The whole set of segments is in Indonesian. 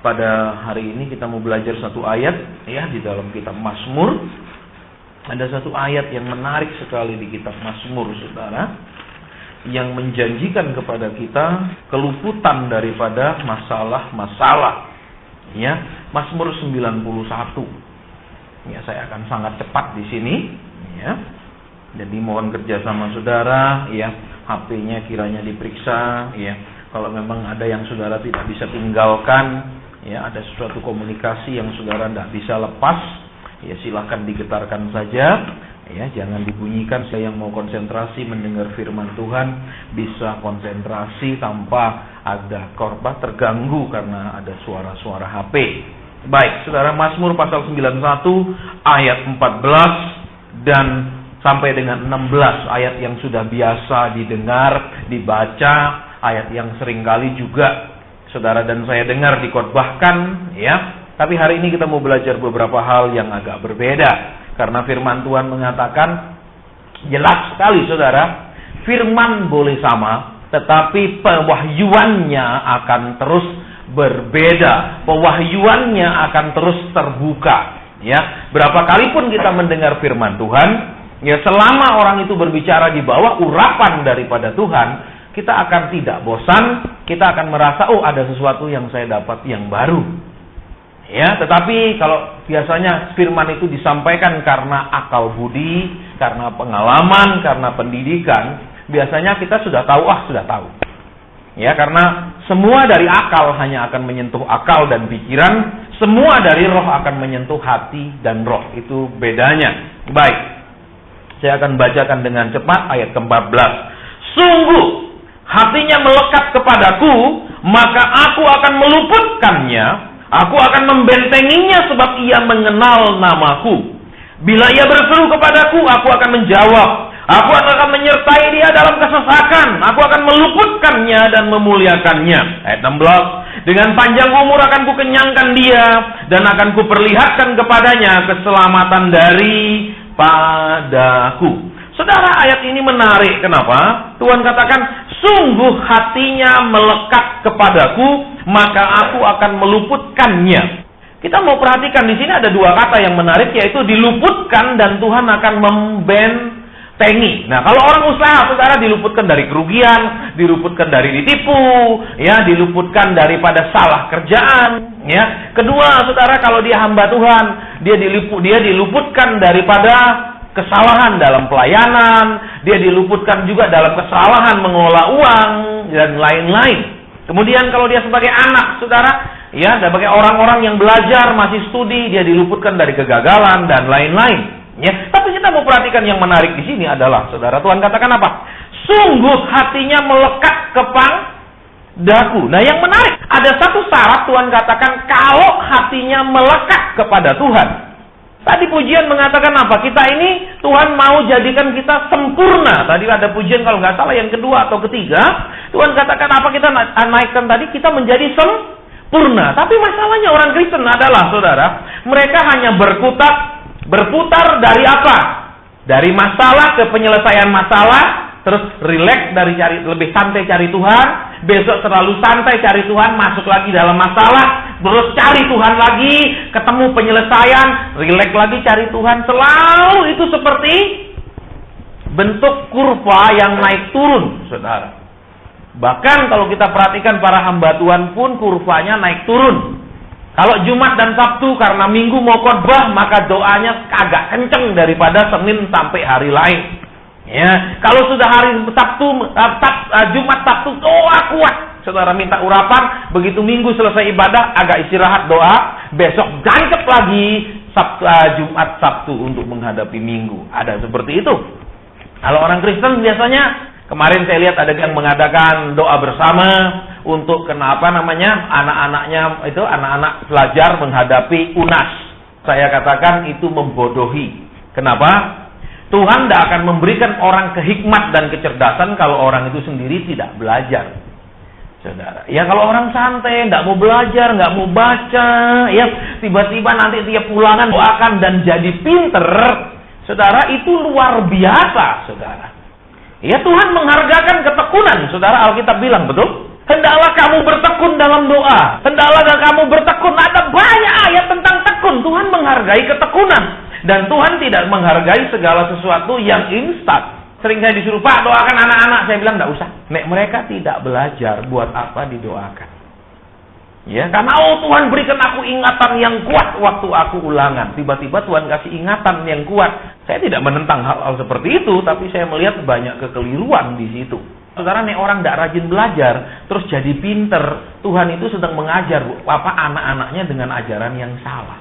Pada hari ini kita mau belajar satu ayat ya di dalam kitab Mazmur. Ada satu ayat yang menarik sekali di kitab Mazmur, saudara, yang menjanjikan kepada kita keluputan daripada masalah-masalah. Ya, Mazmur 91. Ya, saya akan sangat cepat di sini. Ya, jadi mohon kerjasama saudara. Ya, HP-nya kiranya diperiksa. Ya, kalau memang ada yang saudara tidak bisa tinggalkan. Ya, ada sesuatu komunikasi yang saudara tidak bisa lepas, ya silakan digetarkan saja, ya jangan dibunyikan. Saya yang mau konsentrasi mendengar firman Tuhan bisa konsentrasi tanpa ada korban terganggu karena ada suara-suara HP. Baik, saudara, Mazmur pasal 91 ayat 14 dan sampai dengan 16, ayat yang sudah biasa didengar, dibaca, ayat yang seringkali juga saudara dan saya dengar dikhotbahkan, ya. Tapi hari ini kita mau belajar beberapa hal yang agak berbeda. Karena firman Tuhan mengatakan jelas sekali, saudara, firman boleh sama, tetapi pewahyuannya akan terus berbeda. Pewahyuannya akan terus terbuka, ya. Berapa kali pun kita mendengar firman Tuhan, ya selama orang itu berbicara di bawah urapan daripada Tuhan, kita akan tidak bosan, kita akan merasa, oh ada sesuatu yang saya dapat yang baru. Ya, tetapi kalau biasanya firman itu disampaikan karena akal budi, karena pengalaman, karena pendidikan, biasanya kita sudah tahu, sudah tahu. Ya, karena semua dari akal hanya akan menyentuh akal dan pikiran, semua dari roh akan menyentuh hati dan roh. Itu bedanya. Baik, saya akan bacakan dengan cepat ayat ke-14. Sungguh hatinya melekat kepadaku, maka aku akan meluputkannya, aku akan membentenginya sebab ia mengenal namaku. Bila ia berseru kepadaku, aku akan menjawab. Aku akan menyertai dia dalam kesesakan, aku akan meluputkannya dan memuliakannya. Ayat 16, dengan panjang umur akan kukenyangkan dia, dan akan kuperlihatkan kepadanya keselamatan daripadaku. Saudara, ayat ini menarik. Kenapa? Tuhan katakan, sungguh hatinya melekat kepadaku, maka aku akan meluputkannya. Kita mau perhatikan di sini ada dua kata yang menarik, yaitu diluputkan dan Tuhan akan membentengi. Nah, kalau orang usaha, saudara, diluputkan dari kerugian, diluputkan dari ditipu, ya, diluputkan daripada salah kerjaan, ya. Kedua, saudara, kalau dia hamba Tuhan, dia diluputkan daripada kesalahan dalam pelayanan, dia diluputkan juga dalam kesalahan mengelola uang dan lain-lain. Kemudian kalau dia sebagai anak, saudara, ya, sebagai orang-orang yang belajar, masih studi, dia diluputkan dari kegagalan dan lain-lain. Ya, tapi kita mau perhatikan yang menarik di sini adalah, saudara, Tuhan katakan apa? Sungguh hatinya melekat kepadaku. Nah, yang menarik, ada satu syarat Tuhan katakan kalau hatinya melekat kepada Tuhan. Tadi pujian mengatakan apa? Kita ini Tuhan mau jadikan kita sempurna. Tadi ada pujian kalau nggak salah yang kedua atau ketiga. Tuhan katakan apa? Kita naikkan tadi, kita menjadi sempurna. Tapi masalahnya orang Kristen adalah, saudara, mereka hanya berputar dari apa? Dari masalah ke penyelesaian masalah. Terus rileks dari lebih santai cari Tuhan, besok terlalu santai cari Tuhan, masuk lagi dalam masalah, terus cari Tuhan lagi, ketemu penyelesaian, rileks lagi cari Tuhan. Selalu itu seperti bentuk kurva yang naik turun, saudara. Bahkan kalau kita perhatikan para hamba Tuhan pun kurvanya naik turun. Kalau Jumat dan Sabtu karena Minggu mau khotbah, maka doanya agak kenceng daripada Senin sampai hari lain. Ya, kalau sudah hari Sabtu, Jumat, Sabtu doa kuat, saudara minta urapan. Begitu Minggu selesai ibadah, agak istirahat doa. Besok gancep lagi Jumat, Sabtu untuk menghadapi Minggu. Ada seperti itu. Kalau orang Kristen biasanya, kemarin saya lihat ada yang mengadakan doa bersama untuk anak-anaknya itu anak-anak pelajar menghadapi UNAS. Saya katakan itu membodohi. Kenapa? Tuhan tidak akan memberikan orang kehikmat dan kecerdasan kalau orang itu sendiri tidak belajar, saudara. Ya, kalau orang santai, tidak mau belajar, nggak mau baca, ya tiba-tiba nanti tiap pulangan doakan dan jadi pinter, saudara, itu luar biasa, saudara. Ya, Tuhan menghargakan ketekunan, saudara. Alkitab bilang, betul? Hendaklah kamu bertekun dalam doa. Hendaklah kamu bertekun menghargai ketekunan. Dan Tuhan tidak menghargai segala sesuatu yang instan. Sering saya disuruh, Pak, doakan anak-anak. Saya bilang, enggak usah. Nek mereka tidak belajar, buat apa didoakan? Ya, karena Tuhan berikan aku ingatan yang kuat waktu aku ulangan. Tiba-tiba Tuhan kasih ingatan yang kuat. Saya tidak menentang hal-hal seperti itu, tapi saya melihat banyak kekeliruan di situ. Saudara, nek orang tidak rajin belajar, terus jadi pinter, Tuhan itu sedang mengajar anak-anaknya dengan ajaran yang salah.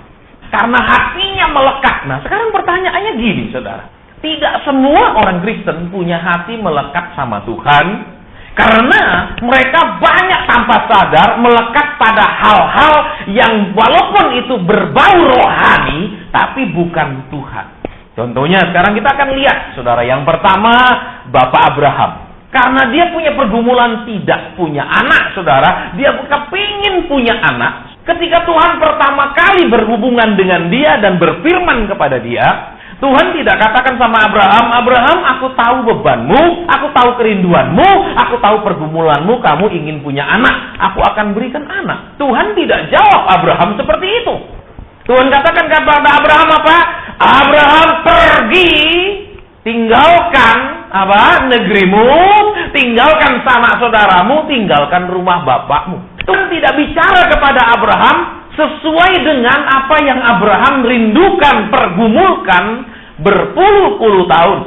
Karena hatinya melekat. Nah, sekarang pertanyaannya gini, saudara. Tidak semua orang Kristen punya hati melekat sama Tuhan, karena mereka banyak tanpa sadar melekat pada hal-hal yang walaupun itu berbau rohani, tapi bukan Tuhan. Contohnya sekarang kita akan lihat, saudara. Yang pertama, Bapak Abraham. Karena dia punya pergumulan tidak punya anak, saudara. Dia kepingin punya anak. Ketika Tuhan pertama kali berhubungan dengan dia dan berfirman kepada dia, Tuhan tidak katakan sama Abraham, Abraham, aku tahu bebanmu, aku tahu kerinduanmu, aku tahu pergumulanmu, kamu ingin punya anak, aku akan berikan anak. Tuhan tidak jawab Abraham seperti itu. Tuhan katakan kepada Abraham apa? Abraham, pergi, tinggalkan negerimu, tinggalkan sanak saudaramu, tinggalkan rumah bapakmu. Tuhan tidak bicara kepada Abraham sesuai dengan apa yang Abraham rindukan, pergumulkan berpuluh-puluh tahun.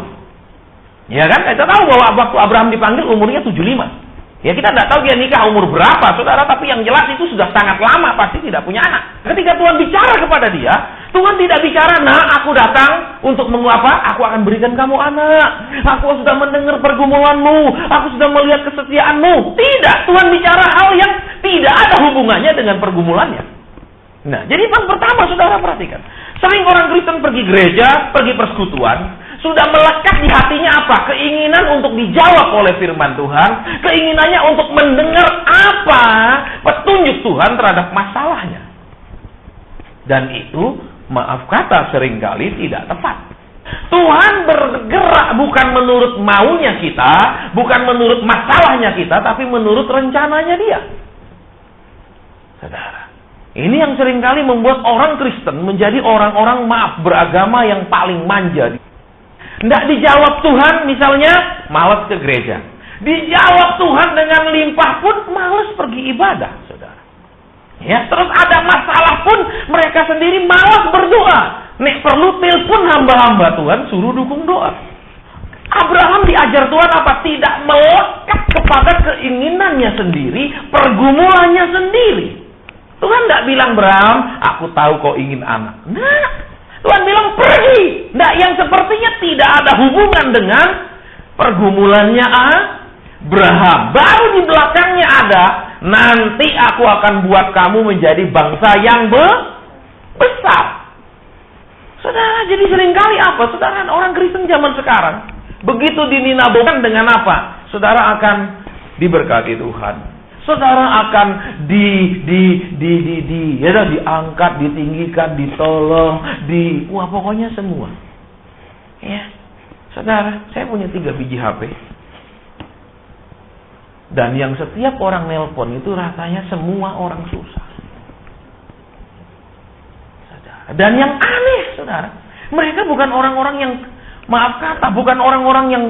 Ya kan? Kita tahu bahwa waktu Abraham dipanggil umurnya 75. Ya, kita tidak tahu dia nikah umur berapa, saudara, tapi yang jelas itu sudah sangat lama pasti tidak punya anak. Ketika Tuhan bicara kepada dia, Tuhan tidak bicara, nah aku datang untuk mengapa? Aku akan berikan kamu anak. Aku sudah mendengar pergumulanmu, aku sudah melihat kesetiaanmu. Tidak, Tuhan bicara hal yang tidak ada hubungannya dengan pergumulannya. Nah, jadi yang pertama, saudara perhatikan. Sering orang Kristen pergi gereja, pergi persekutuan, sudah melekat di hatinya apa? Keinginan untuk dijawab oleh firman Tuhan. Keinginannya untuk mendengar apa petunjuk Tuhan terhadap masalahnya. Dan itu, maaf kata, seringkali tidak tepat. Tuhan bergerak bukan menurut maunya kita, bukan menurut masalahnya kita, tapi menurut rencananya dia. Saudara, ini yang seringkali membuat orang Kristen menjadi orang-orang beragama yang paling manja. Tidak dijawab Tuhan, misalnya malas ke gereja. Dijawab Tuhan dengan limpah pun malas pergi ibadah, saudara. Ya, terus ada masalah pun mereka sendiri malas berdoa. Nek perlu telepon hamba-hamba Tuhan, suruh dukung doa. Abraham diajar Tuhan apa? Tidak melekat kepada keinginannya sendiri, pergumulannya sendiri. Tuhan tidak bilang, Abraham, aku tahu kau ingin anak. Nah, Tuhan bilang pergi. Nah, yang sepertinya tidak ada hubungan dengan pergumulannya Abraham. Baru di belakangnya ada, nanti aku akan buat kamu menjadi bangsa yang besar. Saudara, jadi seringkali apa? Saudara, orang Kristen zaman sekarang, begitu dininabokan dengan apa? Saudara akan diberkati Tuhan. Saudara akan diangkat, ditinggikan, ditolong, pokoknya semua. Ya, saudara, saya punya 3 biji HP. Dan yang setiap orang nelpon itu rasanya semua orang susah. Saudara. Dan yang aneh, saudara, mereka bukan orang-orang yang, maaf kata, bukan orang-orang yang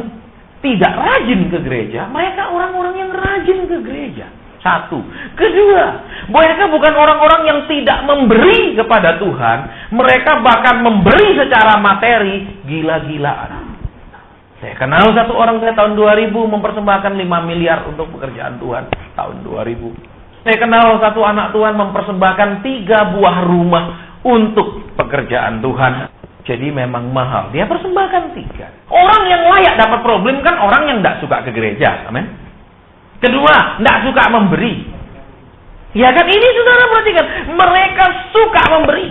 tidak rajin ke gereja. Mereka orang-orang yang rajin ke gereja. Satu. Kedua, mereka bukan orang-orang yang tidak memberi kepada Tuhan. Mereka bahkan memberi secara materi gila-gilaan. Saya kenal satu orang, saya tahun 2000 mempersembahkan 5 miliar untuk pekerjaan Tuhan. Tahun 2000. Saya kenal satu anak Tuhan mempersembahkan 3 buah rumah untuk pekerjaan Tuhan. Jadi memang mahal. Dia persembahkan 3. Orang yang layak dapat problem kan orang yang tidak suka ke gereja. Amin. Kedua, tidak suka memberi. Ya kan, ini saudara perhatikan. Mereka suka memberi.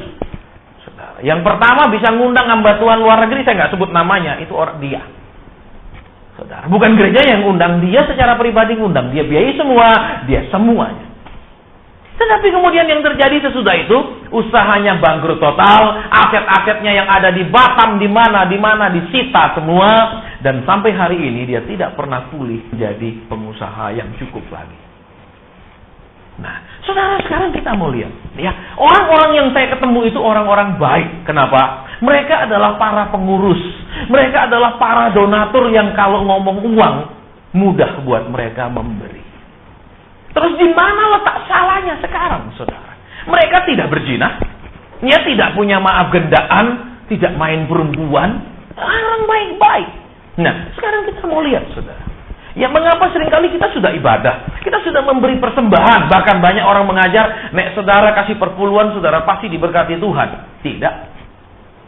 Saudara, yang pertama bisa ngundang hamba Tuhan luar negeri, saya nggak sebut namanya, itu orang dia. Saudara, bukan gereja yang ngundang, dia secara pribadi ngundang. Dia biayai semua, dia semuanya. Tetapi kemudian yang terjadi sesudah itu, usahanya bangkrut total, aset-asetnya yang ada di Batam, di mana, disita semua. Dan sampai hari ini dia tidak pernah pulih menjadi pengusaha yang cukup lagi. Nah, saudara, sekarang kita mau lihat, ya, orang-orang yang saya ketemu itu orang-orang baik. Kenapa? Mereka adalah para pengurus. Mereka adalah para donatur yang kalau ngomong uang, mudah buat mereka memberi. Terus di mana letak salahnya sekarang, saudara? Mereka tidak berzina, ya, tidak punya maaf gendaan, tidak main perempuan, orang baik-baik. Nah, sekarang kita mau lihat, saudara. Ya, mengapa seringkali kita sudah ibadah, kita sudah memberi persembahan, bahkan banyak orang mengajar, nek saudara kasih perpuluhan, saudara pasti diberkati Tuhan. Tidak.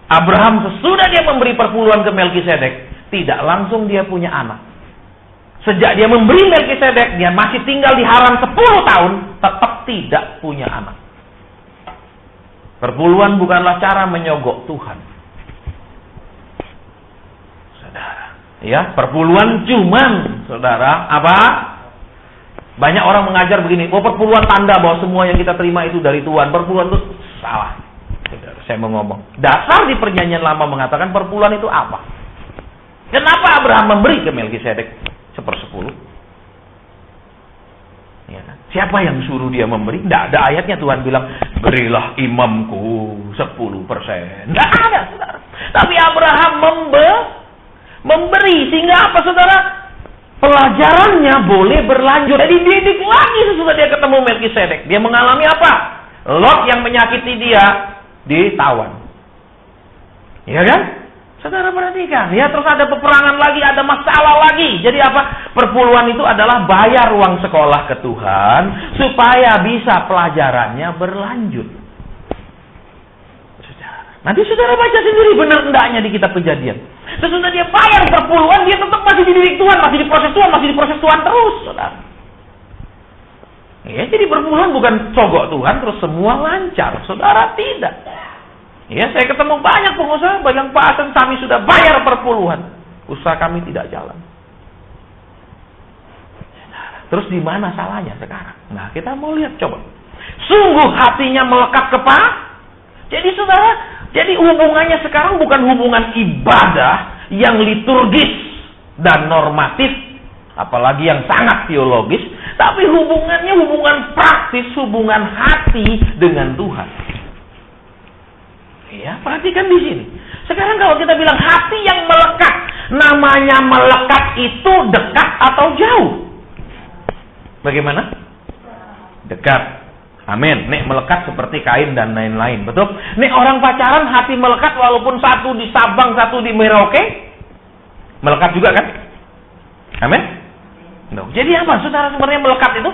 Abraham sesudah dia memberi perpuluhan ke Melkisedek, tidak langsung dia punya anak. Sejak dia memberi Melkisedek, dia masih tinggal di Haran 10 tahun, tetap tidak punya anak. Perpuluhan bukanlah cara menyogok Tuhan. Saudara, ya, perpuluhan cuman, saudara, apa? Banyak orang mengajar begini, perpuluhan tanda bahwa semua yang kita terima itu dari Tuhan. Perpuluhan itu salah. Saudara, saya mau ngomong. Dasar di perjanjian lama mengatakan perpuluhan itu apa? Kenapa Abraham memberi ke Melkisedek 1/10? Ya, siapa yang suruh dia memberi? Tidak ada ayatnya Tuhan bilang, berilah imamku 10%. Tidak ada, saudara. Tapi Abraham memberi. Sehingga apa, saudara? Pelajarannya boleh berlanjut. Jadi didik lagi sesudah dia ketemu Melkisedek. Dia mengalami apa? Lot yang menyakiti dia ditawan. Iya kan? Saudara perhatikan, ya, terus ada peperangan lagi, ada masalah lagi. Jadi apa? Perpuluhan itu adalah bayar uang sekolah ke Tuhan supaya bisa pelajarannya berlanjut. Saudara, nanti saudara baca sendiri benar endaknya di kitab Kejadian. Sesudah dia bayar perpuluhan, dia tetap masih dididik Tuhan, masih diproses Tuhan terus, saudara. Ya, jadi perpuluhan bukan cogok Tuhan terus semua lancar, saudara, tidak. Ya, saya ketemu banyak pengusaha bilang, Pak Asen, kami sudah bayar perpuluhan, usaha kami tidak jalan. Terus di mana salahnya sekarang? Nah, kita mau lihat, coba. Sungguh hatinya melekat ke Pak. Jadi saudara, jadi hubungannya sekarang bukan hubungan ibadah yang liturgis dan normatif, apalagi yang sangat teologis, tapi hubungannya hubungan praktis, hubungan hati dengan Tuhan. Ya, perhatikan di sini. Sekarang kalau kita bilang hati yang melekat, namanya melekat itu dekat atau jauh? Bagaimana? Dekat. Amin. Nek melekat seperti kain dan lain-lain. Betul? Nek orang pacaran hati melekat walaupun satu di Sabang, satu di Merauke, melekat juga kan? Amin. No. Jadi apa, saudara, sebenarnya melekat itu?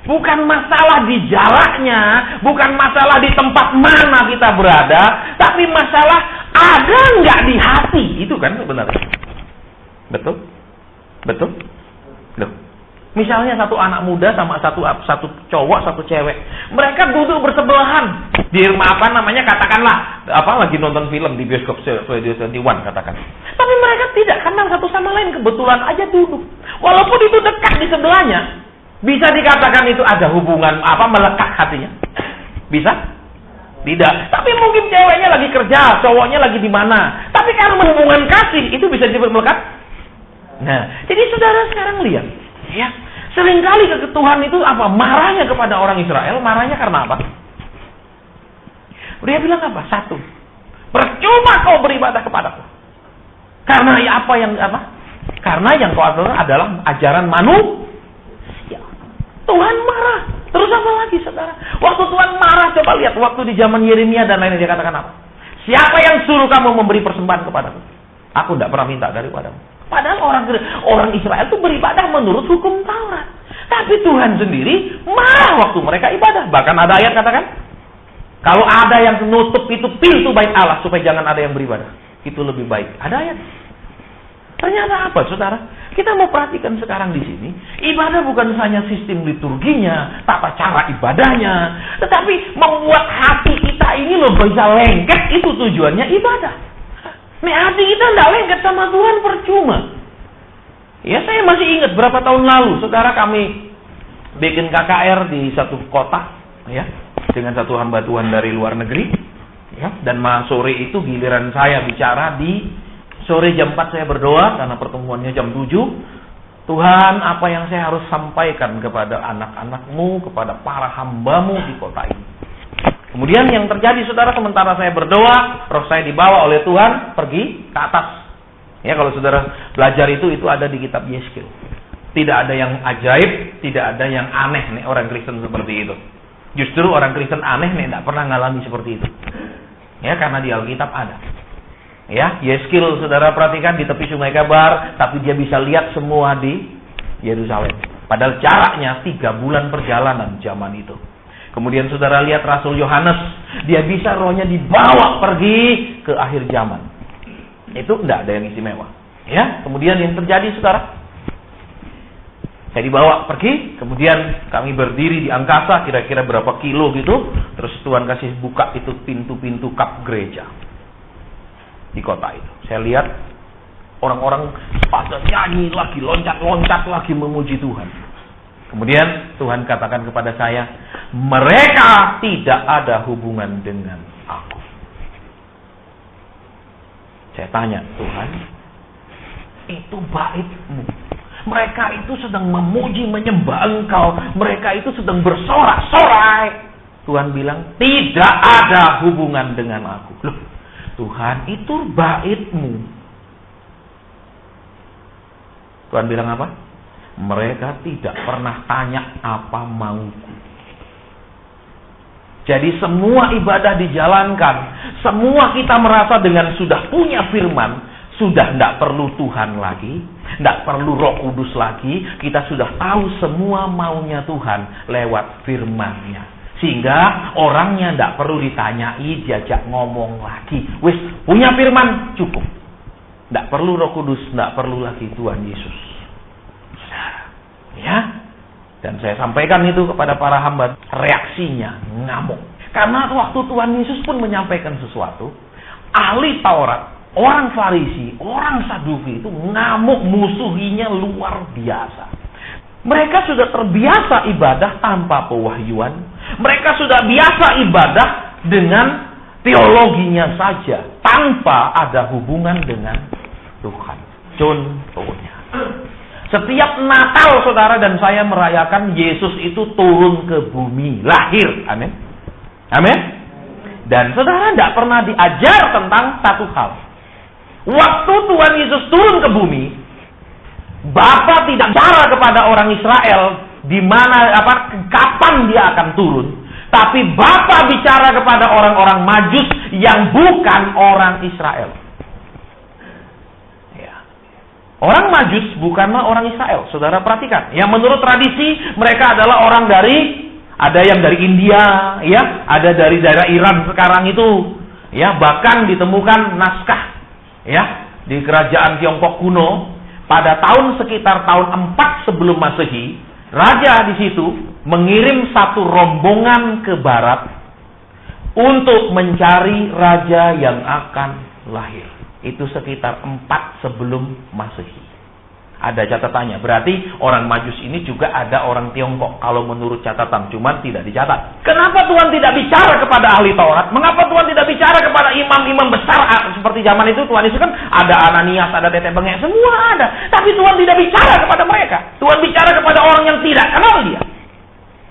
Bukan masalah di jaraknya, bukan masalah di tempat mana kita berada, tapi masalah ada nggak di hati, itu kan sebenarnya. Betul? Betul? Loh. Misalnya satu anak muda sama satu cowok, satu cewek, mereka duduk bersebelahan di rumah apa namanya, katakanlah apa lagi nonton film di bioskop Studio 21 katakan. Tapi mereka tidak kenal satu sama lain, kebetulan aja duduk. Walaupun itu dekat di sebelahnya, bisa dikatakan itu ada hubungan apa melekat hatinya? Bisa? Tidak. Tapi mungkin ceweknya lagi kerja, cowoknya lagi di mana. Tapi karena hubungan kasih itu bisa disebut melekat. Nah, jadi saudara sekarang lihat, ya, seringkali Tuhan itu apa? Marahnya kepada orang Israel, marahnya karena apa? Dia bilang apa? Satu, percuma kau beribadah kepadaku. Karena apa yang apa? Karena yang kau ajarkan adalah ajaran manusia. Tuhan marah. Terus apa lagi, saudara? Waktu Tuhan marah, coba lihat waktu di zaman Yeremia dan lainnya, dia katakan apa? Siapa yang suruh kamu memberi persembahan kepadaku? Aku tidak pernah minta daripadamu. Padahal orang Israel itu beribadah menurut hukum Taurat. Tapi Tuhan sendiri marah waktu mereka ibadah. Bahkan ada ayat katakan, kalau ada yang menutup itu pintu bait Allah supaya jangan ada yang beribadah, itu lebih baik. Ada ayat. Ternyata apa, saudara? Kita mau perhatikan sekarang di sini, ibadah bukan hanya sistem liturginya, tata cara ibadahnya, tetapi membuat hati kita ini loh bisa lengket, itu tujuannya ibadah. Nih hati kita tidak lengket sama Tuhan percuma. Ya, saya masih ingat berapa tahun lalu, saudara, kami bikin KKR di satu kota, ya, dengan satu hamba Tuhan dari luar negeri, ya, dan sore itu giliran saya bicara di sore jam 4 saya berdoa karena pertemuannya jam 7. Tuhan, apa yang saya harus sampaikan kepada anak-anak-Mu, kepada para hamba-Mu di kota ini? Kemudian yang terjadi, saudara, sementara saya berdoa, roh saya dibawa oleh Tuhan pergi ke atas. Ya, kalau saudara belajar itu ada di kitab Yeskil. Tidak ada yang ajaib, tidak ada yang aneh nih orang Kristen seperti itu. Justru orang Kristen aneh nih, tidak pernah ngalami seperti itu. Ya, karena di Alkitab ada. Ya, Yeskil, saudara perhatikan, di tepi Sungai Kebar, tapi dia bisa lihat semua di Yerusalem. Padahal jaraknya 3 bulan perjalanan zaman itu. Kemudian saudara lihat Rasul Yohanes, dia bisa rohnya dibawa pergi ke akhir zaman. Itu tidak ada yang istimewa. Ya, kemudian yang terjadi, saudara, saya dibawa pergi, kemudian kami berdiri di angkasa, kira-kira berapa kilo gitu, terus Tuhan kasih buka itu pintu-pintu kap gereja di kota itu. Saya lihat orang-orang pada nyanyi lagi, loncat-loncat lagi memuji Tuhan. Kemudian Tuhan katakan kepada saya, mereka tidak ada hubungan dengan aku. Saya tanya, Tuhan, itu bait-Mu. Mereka itu sedang memuji, menyembah Engkau. Mereka itu sedang bersorak-sorai. Tuhan bilang, tidak ada hubungan dengan aku. Loh, Tuhan, itu bait-Mu. Tuhan bilang apa? Mereka tidak pernah tanya apa mauku. Jadi semua ibadah dijalankan. Semua kita merasa dengan sudah punya firman, sudah tidak perlu Tuhan lagi, tidak perlu Roh Kudus lagi. Kita sudah tahu semua maunya Tuhan lewat firman-Nya. Sehingga orangnya tidak perlu ditanyai, diajak ngomong lagi. Wis, punya firman, cukup. Tidak perlu Roh Kudus, tidak perlu lagi Tuhan Yesus. Ya, dan saya sampaikan itu kepada para hamba, reaksinya ngamuk. Karena waktu Tuhan Yesus pun menyampaikan sesuatu, ahli Taurat, orang Farisi, orang Saduki itu ngamuk, musuhinya luar biasa. Mereka sudah terbiasa ibadah tanpa pewahyuan. Mereka sudah biasa ibadah dengan teologinya saja, tanpa ada hubungan dengan Tuhan. Contohnya, setiap Natal, saudara dan saya merayakan Yesus itu turun ke bumi, lahir. Amin. Amin. Dan saudara tidak pernah diajar tentang satu hal. Waktu Tuhan Yesus turun ke bumi, Bapa tidak bicara kepada orang Israel di mana kapan dia akan turun, tapi Bapa bicara kepada orang-orang Majus yang bukan orang Israel. Orang Majus bukanlah orang Israel. Saudara perhatikan. Yang menurut tradisi mereka adalah orang ada yang dari India, ya, ada dari daerah Iran sekarang itu, ya, bahkan ditemukan naskah, ya, di kerajaan Tiongkok kuno pada sekitar tahun 4 sebelum Masehi, raja di situ mengirim satu rombongan ke barat untuk mencari raja yang akan lahir. Itu sekitar 4 sebelum Masehi. Ada catatannya. Berarti orang Majus ini juga ada orang Tiongkok. Kalau menurut catatan, cuman tidak dicatat. Kenapa Tuhan tidak bicara kepada ahli Taurat? Mengapa Tuhan tidak bicara kepada imam-imam besar seperti zaman itu? Tuhan itu kan ada Ananias, ada Tetek Bengek, semua ada. Tapi Tuhan tidak bicara kepada mereka. Tuhan bicara kepada orang yang tidak kenal dia.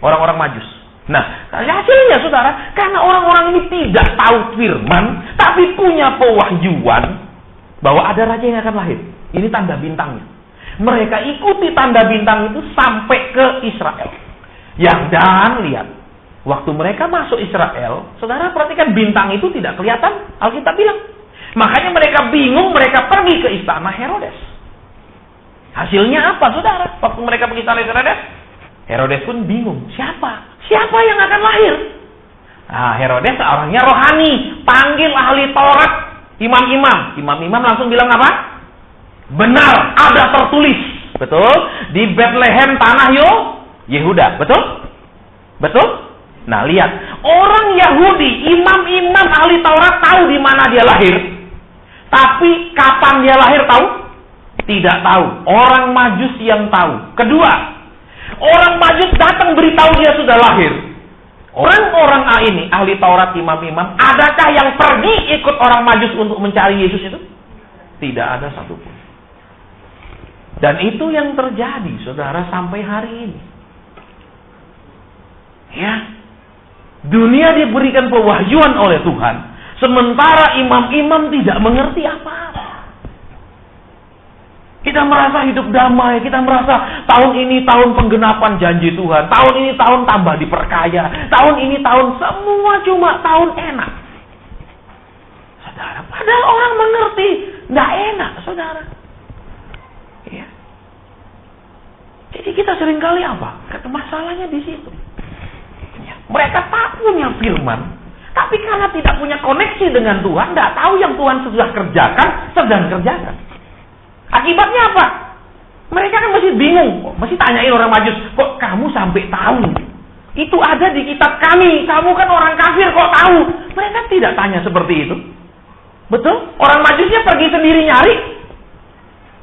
Orang-orang Majus. Nah, hasilnya saudara, karena orang-orang ini tidak tahu firman, tapi punya pewahyuan bahwa ada raja yang akan lahir. Ini tanda bintangnya. Mereka ikuti tanda bintang itu sampai ke Israel. Dan lihat, waktu mereka masuk Israel, saudara perhatikan bintang itu tidak kelihatan, Alkitab bilang. Makanya mereka bingung, mereka pergi ke istana Herodes. Hasilnya apa saudara? Waktu mereka pergi ke istana Herodes, Herodes pun bingung. Siapa yang akan lahir? Nah, Herodes orangnya rohani. Panggil ahli Taurat, imam-imam. Imam-imam langsung bilang apa? Benar, ada tertulis. Betul? Di Bethlehem tanah Yehuda. Betul? Betul? Nah, lihat. Orang Yahudi, imam-imam ahli Taurat tahu di mana dia lahir. Tapi kapan dia lahir tahu? Tidak tahu. Orang Majus yang tahu. Kedua, orang Majus datang beritahu dia sudah lahir. Orang-orang ini, ahli Taurat, imam-imam, adakah yang pergi ikut orang Majus untuk mencari Yesus itu? Tidak ada satupun. Dan itu yang terjadi, saudara, sampai hari ini. Ya, dunia diberikan pewahyuan oleh Tuhan, sementara imam-imam tidak mengerti apa-apa. Kita merasa hidup damai, kita merasa tahun ini tahun penggenapan janji Tuhan, tahun ini tahun tambah diperkaya, tahun ini tahun semua cuma tahun enak. Saudara, padahal orang mengerti, nggak enak, saudara. Ya. Jadi kita seringkali apa? Masalahnya di situ. Ya. Mereka tak punya firman, tapi karena tidak punya koneksi dengan Tuhan, nggak tahu yang Tuhan sudah kerjakan, sedang kerjakan. Akibatnya apa? Mereka kan masih bingung, masih tanyain orang Majus, kok kamu sampai tahu? Itu ada di kitab kami, kamu kan orang kafir kok tahu? Mereka tidak tanya seperti itu. Betul? Orang Majusnya pergi sendiri nyari?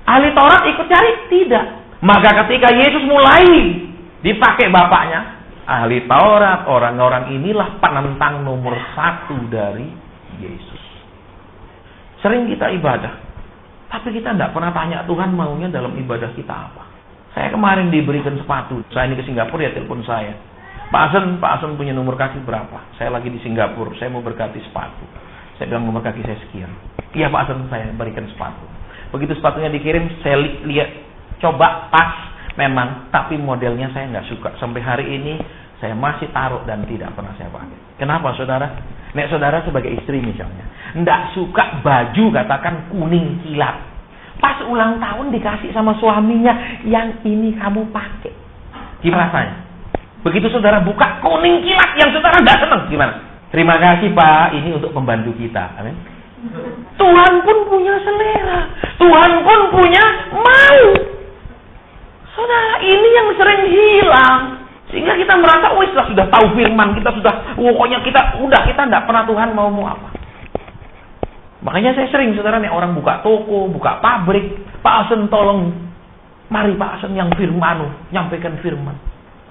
Ahli Taurat ikut cari? Tidak. Maka ketika Yesus mulai dipakai bapaknya, ahli Taurat, orang-orang inilah penentang nomor 1 dari Yesus. Sering kita ibadah, tapi kita tidak pernah tanya Tuhan maunya dalam ibadah kita apa. Saya kemarin diberikan sepatu. Saya ini ke Singapura, ya telepon saya. Pak Asen punya nomor kaki berapa? Saya lagi di Singapura, saya mau berkati sepatu. Saya bilang nomor kaki saya sekian. Iya Pak Asen, saya berikan sepatu. Begitu sepatunya dikirim, saya lihat, coba pas memang, tapi modelnya saya nggak suka. Sampai hari ini saya masih taruh dan tidak pernah saya pakai. Kenapa, saudara? Nek saudara sebagai istri misalnya, nggak suka baju katakan kuning kilat. Pas ulang tahun dikasih sama suaminya, yang ini kamu pakai. Gimana rasanya? Begitu saudara buka kuning kilat yang saudara nggak senang, gimana? Terima kasih Pak, ini untuk pembantu kita. Amin. Tuhan pun punya selera, Tuhan pun punya mau. Saudara, ini yang sering hilang. Sehingga kita merasa, wih sudah tahu firman, kita sudah, pokoknya kita tidak pernah Tuhan mau apa. Makanya saya sering, saudara, nih orang buka toko, buka pabrik, Pak Asen tolong, mari Pak Asen yang firman, nyampaikan firman.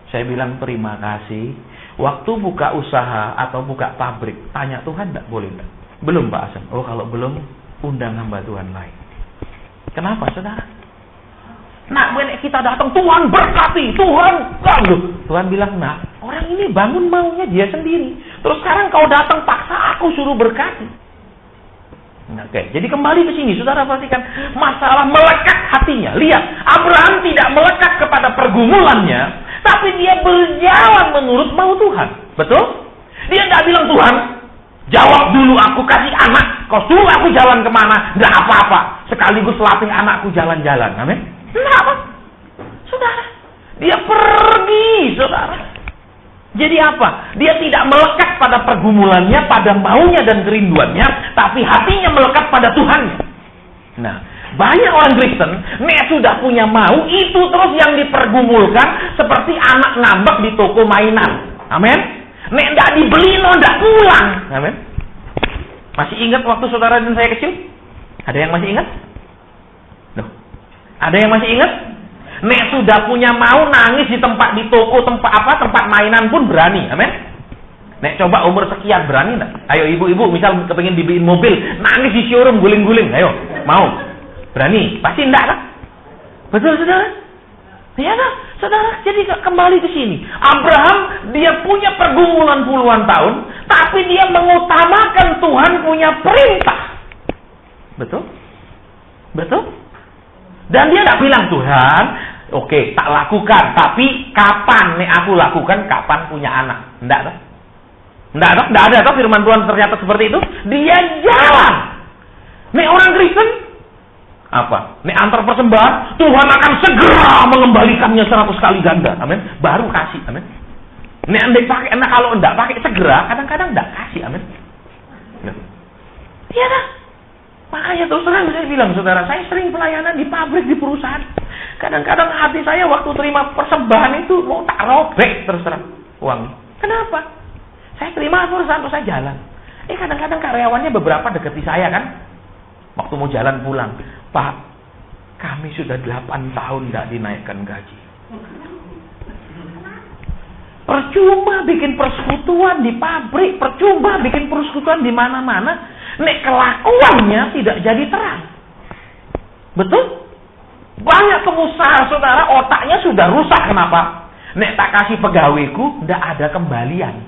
Saya bilang terima kasih. Waktu buka usaha atau buka pabrik, tanya Tuhan enggak, boleh enggak? Belum Pak Asen. Oh kalau belum, undang hamba Tuhan lain. Kenapa, saudara? Nah, kita datang, Tuhan berkati, Tuhan bilang, nah, orang ini bangun maunya dia sendiri. Terus sekarang kau datang paksa aku suruh berkati. Nah, oke, jadi kembali ke sini, saudara perhatikan masalah melekat hatinya. Lihat, Abraham tidak melekat kepada pergumulannya, tapi dia berjalan menurut mau Tuhan. Betul? Dia tidak bilang, Tuhan, jawab dulu aku, kasih anak, kau suruh aku jalan kemana, nggak apa-apa. Sekaligus latih anakku jalan-jalan. Amin. Kenapa? Saudara, dia pergi, saudara. Jadi apa? Dia tidak melekat pada pergumulannya, pada maunya dan kerinduannya, tapi hatinya melekat pada Tuhannya. Nah, banyak orang Kristen, nek sudah punya mau, itu terus yang dipergumulkan, seperti anak ngambek di toko mainan. Amin. Nek tidak dibeli, tidak pulang. Amin. Masih ingat waktu saudara dan saya kecil? Ada yang masih ingat? Ada yang masih ingat? Nek sudah punya mau nangis di toko, tempat mainan pun berani. Amin. Nek coba umur sekian berani enggak? Ayo ibu-ibu misal kepengin dibeliin mobil, nangis di showroom guling-guling, ayo, mau? Berani? Pasti enggak kan? Betul saudara? Ya kan? Saudara, jadi kembali ke sini. Abraham dia punya pergumulan puluhan tahun, tapi dia mengutamakan Tuhan punya perintah. Betul? Betul? Dan dia tidak bilang, Tuhan, oke, tak lakukan. Tapi kapan nih aku lakukan, kapan punya anak. Tidak ada toh firman Tuhan ternyata seperti itu. Dia jalan. Nih orang Kristen, apa? Nih antar persembahan, Tuhan akan segera mengembalikannya 100 kali ganda. Amin. Baru kasih. Amin. Nih andai pakai, nah kalau tidak pakai segera, kadang-kadang tidak kasih. Amin. Iya dah. Makanya terus terang saya bilang, saudara, saya sering pelayanan di pabrik, di perusahaan. Kadang-kadang hati saya waktu terima persembahan itu mau tak robek terus terang uang. Kenapa? Saya terima perusahaan terus saya jalan. Kadang-kadang karyawannya beberapa deketi saya kan. Waktu mau jalan pulang, Pak, kami sudah 8 tahun tidak dinaikkan gaji. Percuma bikin persekutuan di pabrik, percuma bikin persekutuan di mana-mana. Nek kelakuannya tidak jadi terang. Betul? Banyak pengusaha, saudara, otaknya sudah rusak. Kenapa? Nek tak kasih pegawaiku, ndak ada kembalian.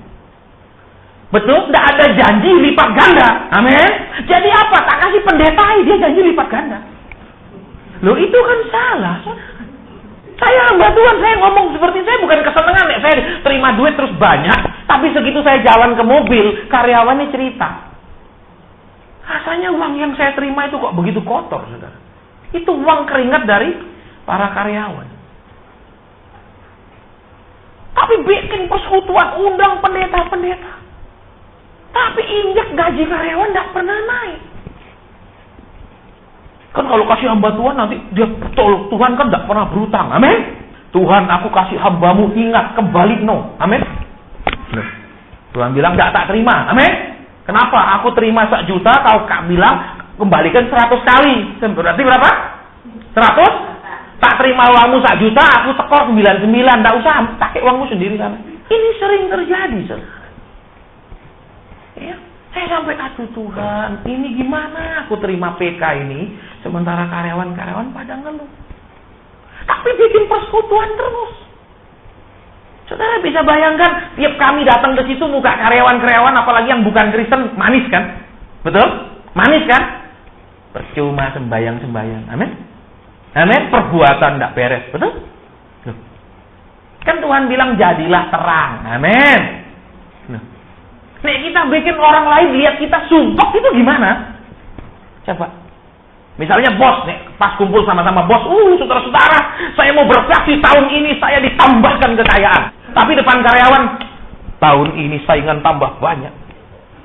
Betul? Ndak ada janji lipat ganda. Amin. Jadi apa? Tak kasih pendetai, dia janji lipat ganda. Loh, itu kan salah. Saya hamba Tuhan, saya ngomong seperti saya bukan kesenangan. Nek saya terima duit terus banyak, tapi segitu saya jalan ke mobil, karyawannya cerita. Rasanya uang yang saya terima itu kok begitu kotor, saudara. Itu uang keringat dari para karyawan. Tapi bikin persekutuan, undang pendeta-pendeta. Tapi injak gaji karyawan tidak pernah naik. Kan kalau kasih hamba Tuhan nanti dia tolong Tuhan kan tidak pernah berutang. Amin. Tuhan, aku kasih hambamu, ingat kembali no. Amin. Tuhan bilang tidak tak terima. Amin. Kenapa? Aku terima 1 juta, kau bilang kembalikan 100 kali. Berarti berapa? 100? Tak terima uangmu 1 juta, aku tekor 99. Tak usah, pakai uangmu sendiri sana. Ini sering terjadi, saudara. Ya, saya sampai aduh Tuhan, ini gimana aku terima PK ini, sementara karyawan-karyawan pada ngeluh. Tapi bikin persekutuan terus. Saudara bisa bayangkan, tiap kami datang ke situ muka karyawan-karyawan, apalagi yang bukan Kristen, manis kan? Betul? Manis kan? Percuma sembayang-sembayang. Amin? Amin? Perbuatan tidak beres. Betul? Kan Tuhan bilang jadilah terang. Amin? Nek kita bikin orang lain lihat kita sumpah, itu gimana? Coba. Misalnya bos, nih, pas kumpul sama-sama bos, saudara-saudara, saya mau bersaksi tahun ini saya ditambahkan kekayaan. Tapi depan karyawan, tahun ini saingan tambah banyak.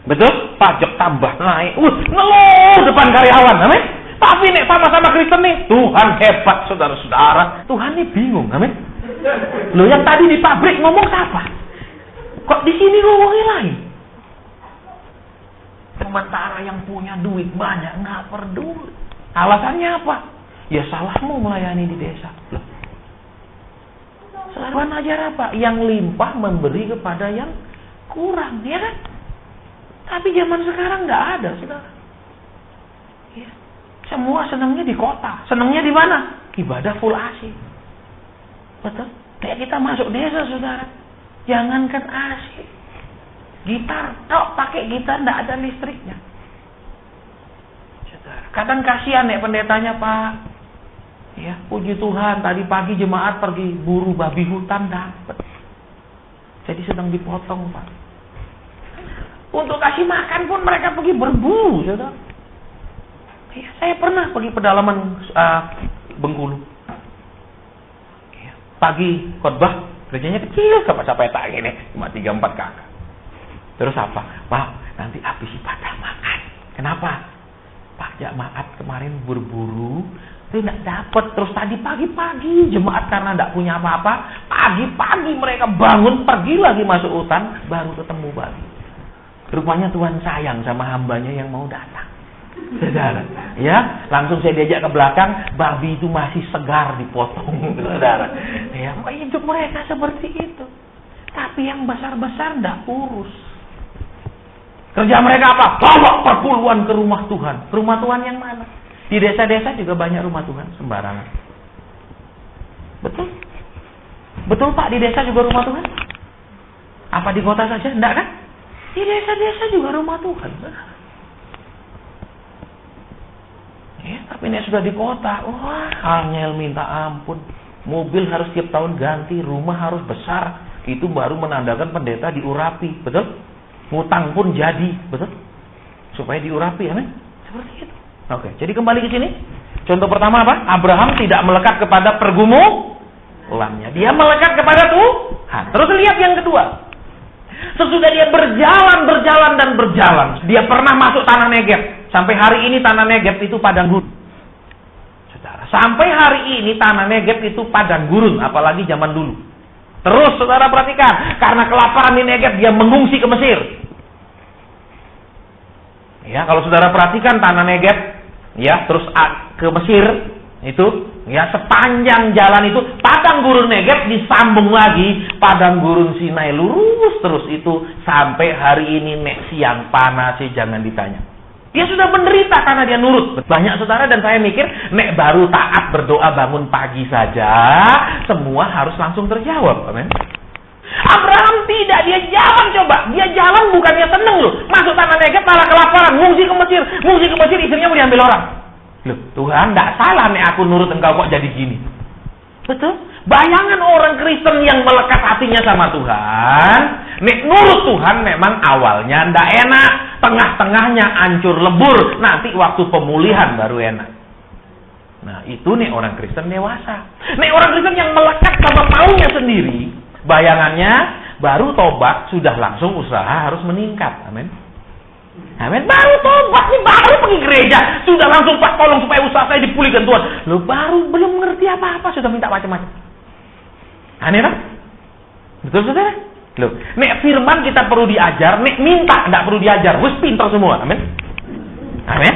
Betul? Pajak tambah naik. Ngeluh depan karyawan. Amin? Tapi nih sama-sama Kristen nih, Tuhan hebat, saudara-saudara. Tuhan nih bingung. Amin? Loh, yang tadi di pabrik ngomong siapa? Kok di sini ngomongin lain? Sementara yang punya duit banyak nggak peduli. Alasannya apa? Ya salahmu melayani di desa. Loh. Tuhan ajar apa? Yang limpah memberi kepada yang kurang, ya kan? Tapi zaman sekarang nggak ada, saudara. Ya. Semua senangnya di kota. Senangnya di mana? Ibadah full AC. Betul? Kayak kita masuk desa, saudara. Jangankan AC. Gitar, pakai gitar nggak ada listriknya. Saudara. Kadang kasihan ya pendetanya, Pak. Ya, puji Tuhan, tadi pagi jemaat pergi buru babi hutan dapat. Jadi sedang dipotong, Pak. Untuk kasih makan pun mereka pergi berburu, saudara. Ya, saya pernah pergi pedalaman Bengkulu. Ya, pagi khotbah, gerejanya kecil, sampai tak ini, cuma 3-4 kakak. Terus apa? Pak, nanti habisi pada makan. Kenapa? Pak jemaat kemarin berburu, itu tidak dapat. Terus tadi pagi-pagi jemaat karena tidak punya apa-apa, pagi-pagi mereka bangun pergi lagi masuk hutan, baru ketemu babi. Rupanya Tuhan sayang sama hambanya yang mau datang. Saudara, ya, langsung saya diajak ke belakang, babi itu masih segar dipotong, saudara. Ya, hidup mereka seperti itu. Tapi yang besar-besar tidak urus. Kerja mereka apa? Bawa perpuluhan ke rumah Tuhan. Rumah Tuhan yang mana? Di desa-desa juga banyak rumah Tuhan sembarangan. Betul? Betul Pak, di desa juga rumah Tuhan? Apa di kota saja? Enggak kan? Di desa-desa juga rumah Tuhan. Ya, tapi ini sudah di kota. Wah, angel minta ampun. Mobil harus tiap tahun ganti, rumah harus besar. Itu baru menandakan pendeta diurapi. Betul? Ngutang pun jadi. Betul? Supaya diurapi, amin? Seperti itu. Oke, jadi kembali ke sini. Contoh pertama apa? Abraham tidak melekat kepada pergumulannya. Dia melekat kepada Tuhan. Terus lihat yang kedua. Sesudah dia berjalan, dia pernah masuk tanah Negeb. Sampai hari ini tanah Negeb itu padang gurun. Saudara, sampai hari ini tanah Negeb itu padang gurun, apalagi zaman dulu. Terus saudara perhatikan, karena kelaparan di Negeb dia mengungsi ke Mesir. Ya, kalau saudara perhatikan tanah Negeb, ya, terus ke Mesir itu, ya, sepanjang jalan itu padang gurun Negeb disambung lagi padang gurun Sinai lurus terus itu sampai hari ini nek siang panas sih jangan ditanya. Dia sudah menderita karena dia nurut. Banyak saudara dan saya mikir, nek baru taat berdoa bangun pagi saja, semua harus langsung terjawab. Amin. Abraham tidak, dia jalan coba. Dia jalan bukannya seneng loh. Masuk tanah Negeb malah kelaparan, ngungsi ke Mesir, istrinya mau diambil orang. Loh, Tuhan, tidak salah nek aku nurut engkau kok jadi gini. Betul? Bayangan orang Kristen yang melekat hatinya sama Tuhan, nek nurut Tuhan memang awalnya ndak enak, tengah-tengahnya hancur lebur, nanti waktu pemulihan baru enak. Nah, itu nek orang Kristen dewasa. Nek orang Kristen yang melekat sama maunya sendiri, bayangannya baru tobat sudah langsung usaha harus meningkat. Amin. Amin. Baru tobat nih, baru pergi gereja, sudah langsung Pak tolong supaya usaha saya dipulihkan Tuhan. Lo baru belum ngerti apa-apa sudah minta macam-macam. Aneh kan? Betul saudara? Loh, nek firman kita perlu diajar, nek minta enggak perlu diajar. Wis pintar semua. Amin. Amin.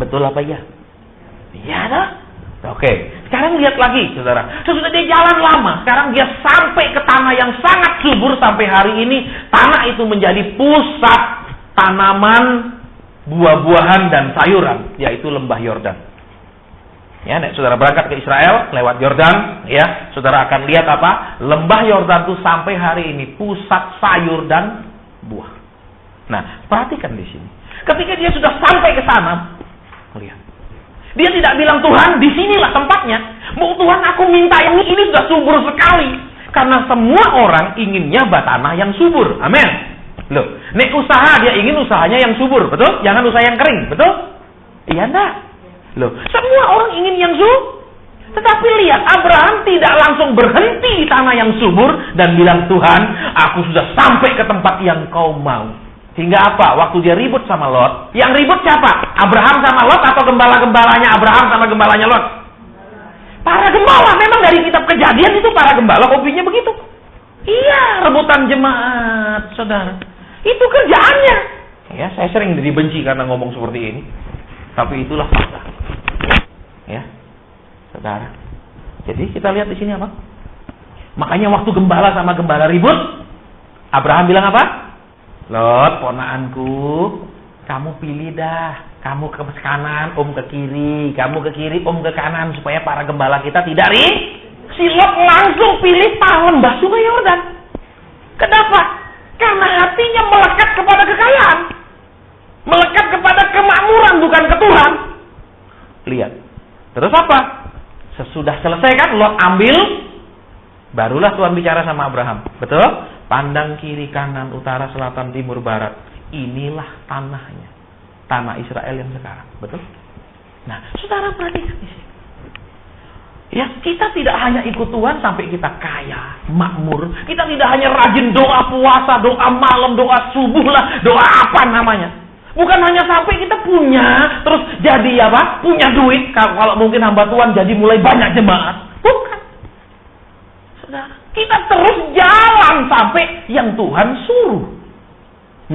Betul apa ya? Iya dah. Oke, sekarang lihat lagi saudara. Sesudah dia jalan lama, sekarang dia sampai ke tanah yang sangat subur. Sampai hari ini tanah itu menjadi pusat tanaman buah-buahan dan sayuran, yaitu lembah Yordan. Ya, nek saudara berangkat ke Israel lewat Yordan, ya, saudara akan lihat apa? Lembah Yordan itu sampai hari ini pusat sayur dan buah. Nah, perhatikan di sini. Ketika dia sudah sampai ke sana, lihat. Dia tidak bilang, Tuhan, di sinilah tempatnya. Mau Tuhan, aku minta yang ini sudah subur sekali. Karena semua orang inginnya tanah yang subur. Amin. Loh, nek usaha dia ingin usahanya yang subur, betul? Jangan usaha yang kering, betul? Iya enggak? Loh, semua orang ingin yang subur. Tetapi lihat, Abraham tidak langsung berhenti di tanah yang subur dan bilang, Tuhan, aku sudah sampai ke tempat yang kau mau. Sehingga apa? Waktu dia ribut sama Lot, yang ribut siapa? Abraham sama Lot atau gembala-gembalanya Abraham sama gembalanya Lot? Para gembala. Memang dari kitab Kejadian itu para gembala hobinya begitu. Iya, rebutan jemaat, saudara. Itu kerjaannya. Ya, saya sering dibenci karena ngomong seperti ini. Tapi itulah fakta. Ya, saudara. Jadi kita lihat di sini apa? Makanya waktu gembala sama gembala ribut, Abraham bilang apa? Lot, ponaanku, kamu pilih dah. Kamu ke kanan, ke kiri. Kamu ke kiri, ke kanan. Supaya para gembala kita tidak si Lot langsung pilih tahun Mbah Sungai Yordan. Kenapa? Karena hatinya melekat kepada kekayaan. Melekat kepada kemakmuran, bukan ke Tuhan. Lihat. Terus apa? Sesudah selesai kan, Lot ambil. Barulah Tuhan bicara sama Abraham. Betul? Pandang kiri, kanan, utara, selatan, timur, barat. Inilah tanahnya. Tanah Israel yang sekarang. Betul? Nah, saudara perhatikan di sini. Ya, kita tidak hanya ikut Tuhan sampai kita kaya, makmur. Kita tidak hanya rajin doa puasa, doa malam, doa subuh lah, doa apa namanya. Bukan hanya sampai kita punya, terus jadi apa? Punya duit. Kalau mungkin hamba Tuhan jadi mulai banyak jemaat. Bukan. Saudara, kita terus jalan sampai yang Tuhan suruh.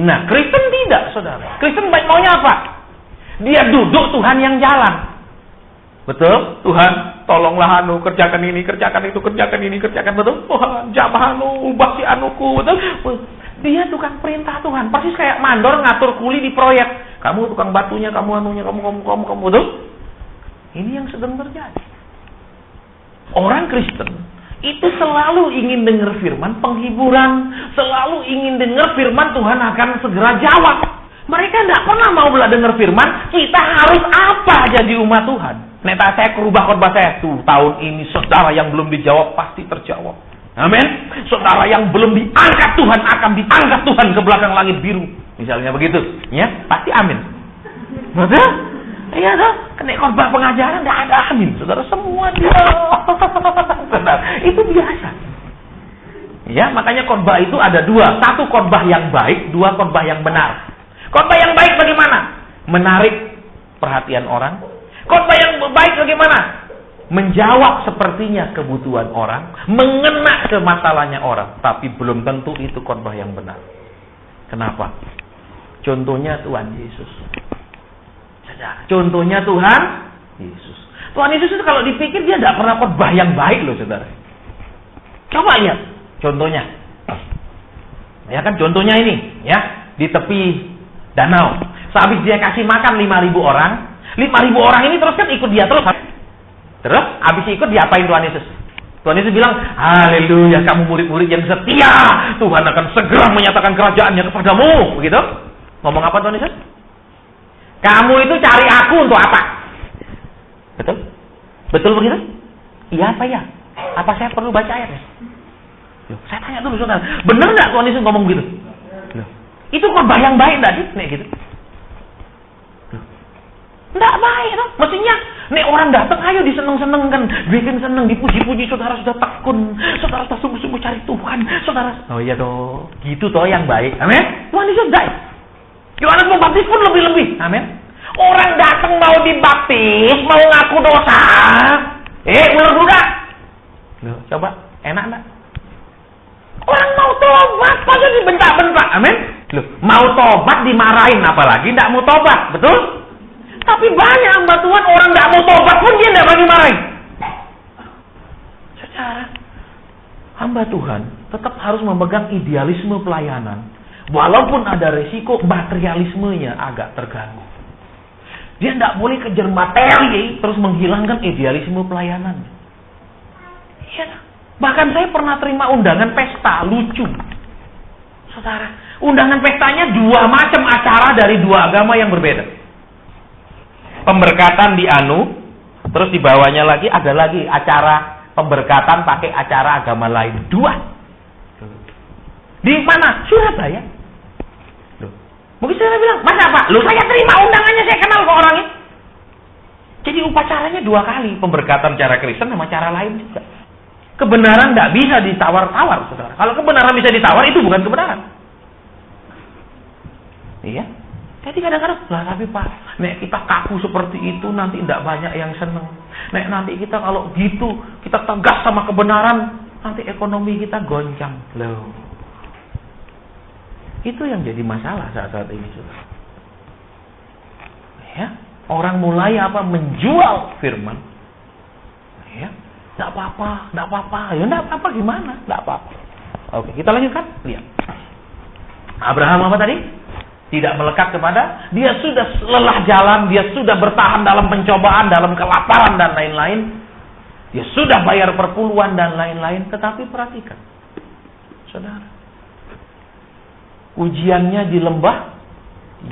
Nah, Kristen tidak, saudara. Kristen baik maunya apa? Dia duduk, Tuhan yang jalan. Betul? Tuhan, tolonglah kerjakan ini, kerjakan itu, kerjakan ini, kerjakan. Betul? Tuhan, jamah ubah si anuku. Betul? Dia tukang perintah Tuhan. Persis kayak mandor ngatur kuli di proyek. Kamu tukang batunya, kamu anunya, kamu. Betul? Ini yang sedang terjadi. Orang Kristen itu selalu ingin dengar firman penghiburan. Selalu ingin dengar firman Tuhan akan segera jawab. Mereka tidak pernah mau dengar firman, kita harus apa jadi umat Tuhan. Neta saya kerubah khotbah saya. Tuh, tahun ini saudara yang belum dijawab pasti terjawab. Amin. Saudara yang belum diangkat Tuhan akan diangkat Tuhan ke belakang langit biru. Misalnya begitu. Ya, pasti amin. Betul? Iya dong. Kena khotbah pengajaran tidak ada amin. Saudara semua dia. Saudara, itu biasa. Ya, makanya khotbah itu ada dua. Satu khotbah yang baik, dua khotbah yang benar. Khotbah yang baik bagaimana? Menarik perhatian orang. Khotbah yang baik bagaimana? Menjawab sepertinya kebutuhan orang, mengena ke masalahnya orang, tapi belum tentu itu khotbah yang benar. Kenapa? Contohnya Tuhan Yesus. Contohnya Tuhan Yesus. Tuhan Yesus itu kalau dipikir dia tidak pernah khotbah yang baik loh, saudara. Coba lihat contohnya. Ya kan contohnya ini, ya, di tepi danau. Habis dia kasih makan 5.000 orang. 5.000 orang ini terus kan ikut dia terus. Terus habis ikut diapain Tuhan Yesus? Tuhan Yesus bilang, haleluya, kamu murid-murid yang setia. Tuhan akan segera menyatakan kerajaannya kepadamu. Begitu? Ngomong apa Tuhan Yesus? Kamu itu cari aku untuk apa? Betul? Betul begitu? Iya apa ya? Apa saya perlu baca ayatnya? Loh, saya tanya dulu saudara, benar nggak Tuhan Yesus ngomong gitu? Loh, itu kok bayang-bayang tadi? Nek gitu? Nggak baik dong. Mestinya, nek orang datang, ayo diseneng-senengkan, bikin seneng, dipuji-puji, saudara sudah tekun, saudara sudah sungguh-sungguh cari Tuhan, saudara. Oh iya toh, gitu toh yang baik. Amin. Tuhan Yesus baik. Yohanes Pembaptis pun lebih-lebih. Amin. Orang datang mau dibaptis, mau ngaku dosa. Ular budak. Loh, coba, enak enggak? Orang mau tobat, pasti dibentak-bentak. Amin. Loh, mau tobat dimarahin, apalagi enggak mau tobat. Betul? Tapi banyak hamba Tuhan, orang enggak mau tobat pun dia enggak dimarahin. Secara hamba Tuhan tetap harus memegang idealisme pelayanan. Walaupun ada resiko materialismenya agak terganggu. Dia tidak boleh kejar materi terus menghilangkan idealisme pelayanan. Iya. Bahkan saya pernah terima undangan pesta lucu. Saudara, undangan pestanya 2 macam acara dari 2 agama yang berbeda. Pemberkatan di terus di bawahnya lagi ada lagi acara pemberkatan pakai acara agama lain. 2. Di mana? Surabaya. Mungkin saya bilang, masa Pak? Loh, saya terima undangannya, saya kenal kok orangnya. Jadi upacaranya 2 kali. Pemberkatan cara Kristen sama cara lain juga. Kebenaran tidak bisa ditawar-tawar, saudara. Kalau kebenaran bisa ditawar, itu bukan kebenaran. Iya. Jadi kadang-kadang, lah tapi Pak, nek kita kaku seperti itu, nanti tidak banyak yang senang. Nek nanti kita kalau gitu, kita tegas sama kebenaran, nanti ekonomi kita goncang. Loh. Itu yang jadi masalah saat-saat ini, saudara. Ya, orang mulai menjual firman. Ya, enggak apa-apa. Ya enggak apa-apa gimana? Enggak apa-apa. Oke, kita lanjutkan. Lihat. Abraham apa tadi? Tidak melekat kepada, dia sudah lelah jalan, dia sudah bertahan dalam pencobaan, dalam kelaparan dan lain-lain. Dia sudah bayar perpuluhan dan lain-lain, tetapi perhatikan. Saudara, ujiannya di lembah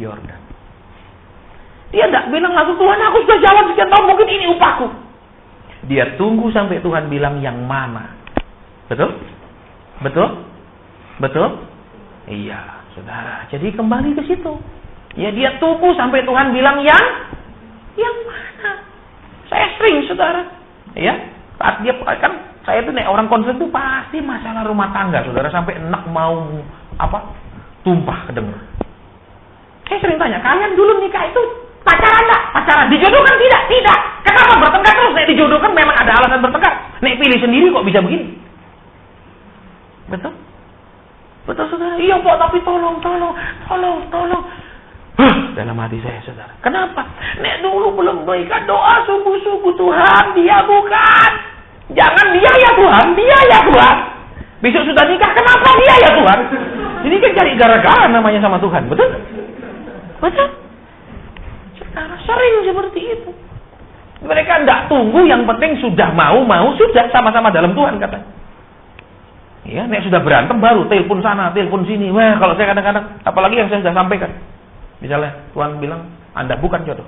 Yordan. Dia tidak bilang langsung, Tuhan aku sudah jalan sekian tahun, mungkin ini upahku. Dia tunggu sampai Tuhan bilang yang mana. Betul? Betul? Betul? Iya, saudara. Jadi kembali ke situ. Ya, dia tunggu sampai Tuhan bilang yang mana. Saya sering, saudara. Ya, saat dia kan, saya itu orang konsen itu pasti masalah rumah tangga, saudara, sampai enak mau tumpah kedengar. Saya sering tanya, kalian dulu nikah itu pacaran enggak? Pacaran. Dijodohkan tidak? Tidak. Kenapa bertengkar terus? Nek dijodohkan memang ada alasan bertengkar. Nek pilih sendiri kok bisa begini? Betul? Betul, saudara? Iya Pak, tapi tolong. Dalam hati saya, saudara. Kenapa? Nek dulu belum berikan doa sungguh-sungguh, Tuhan, dia bukan. Jangan dia ya Tuhan, dia ya Tuhan. Besok sudah nikah, kenapa dia ya Tuhan? Ini kan cari gara-gara namanya sama Tuhan, betul? Betul? Saudara, sering seperti itu. Mereka tidak tunggu, yang penting sudah mau, sudah sama-sama dalam Tuhan katanya. Ya, nek sudah berantem baru telepon sana, telepon sini. Wah, kalau saya kadang-kadang, apalagi yang saya sudah sampaikan. Misalnya Tuhan bilang, Anda bukan jodoh.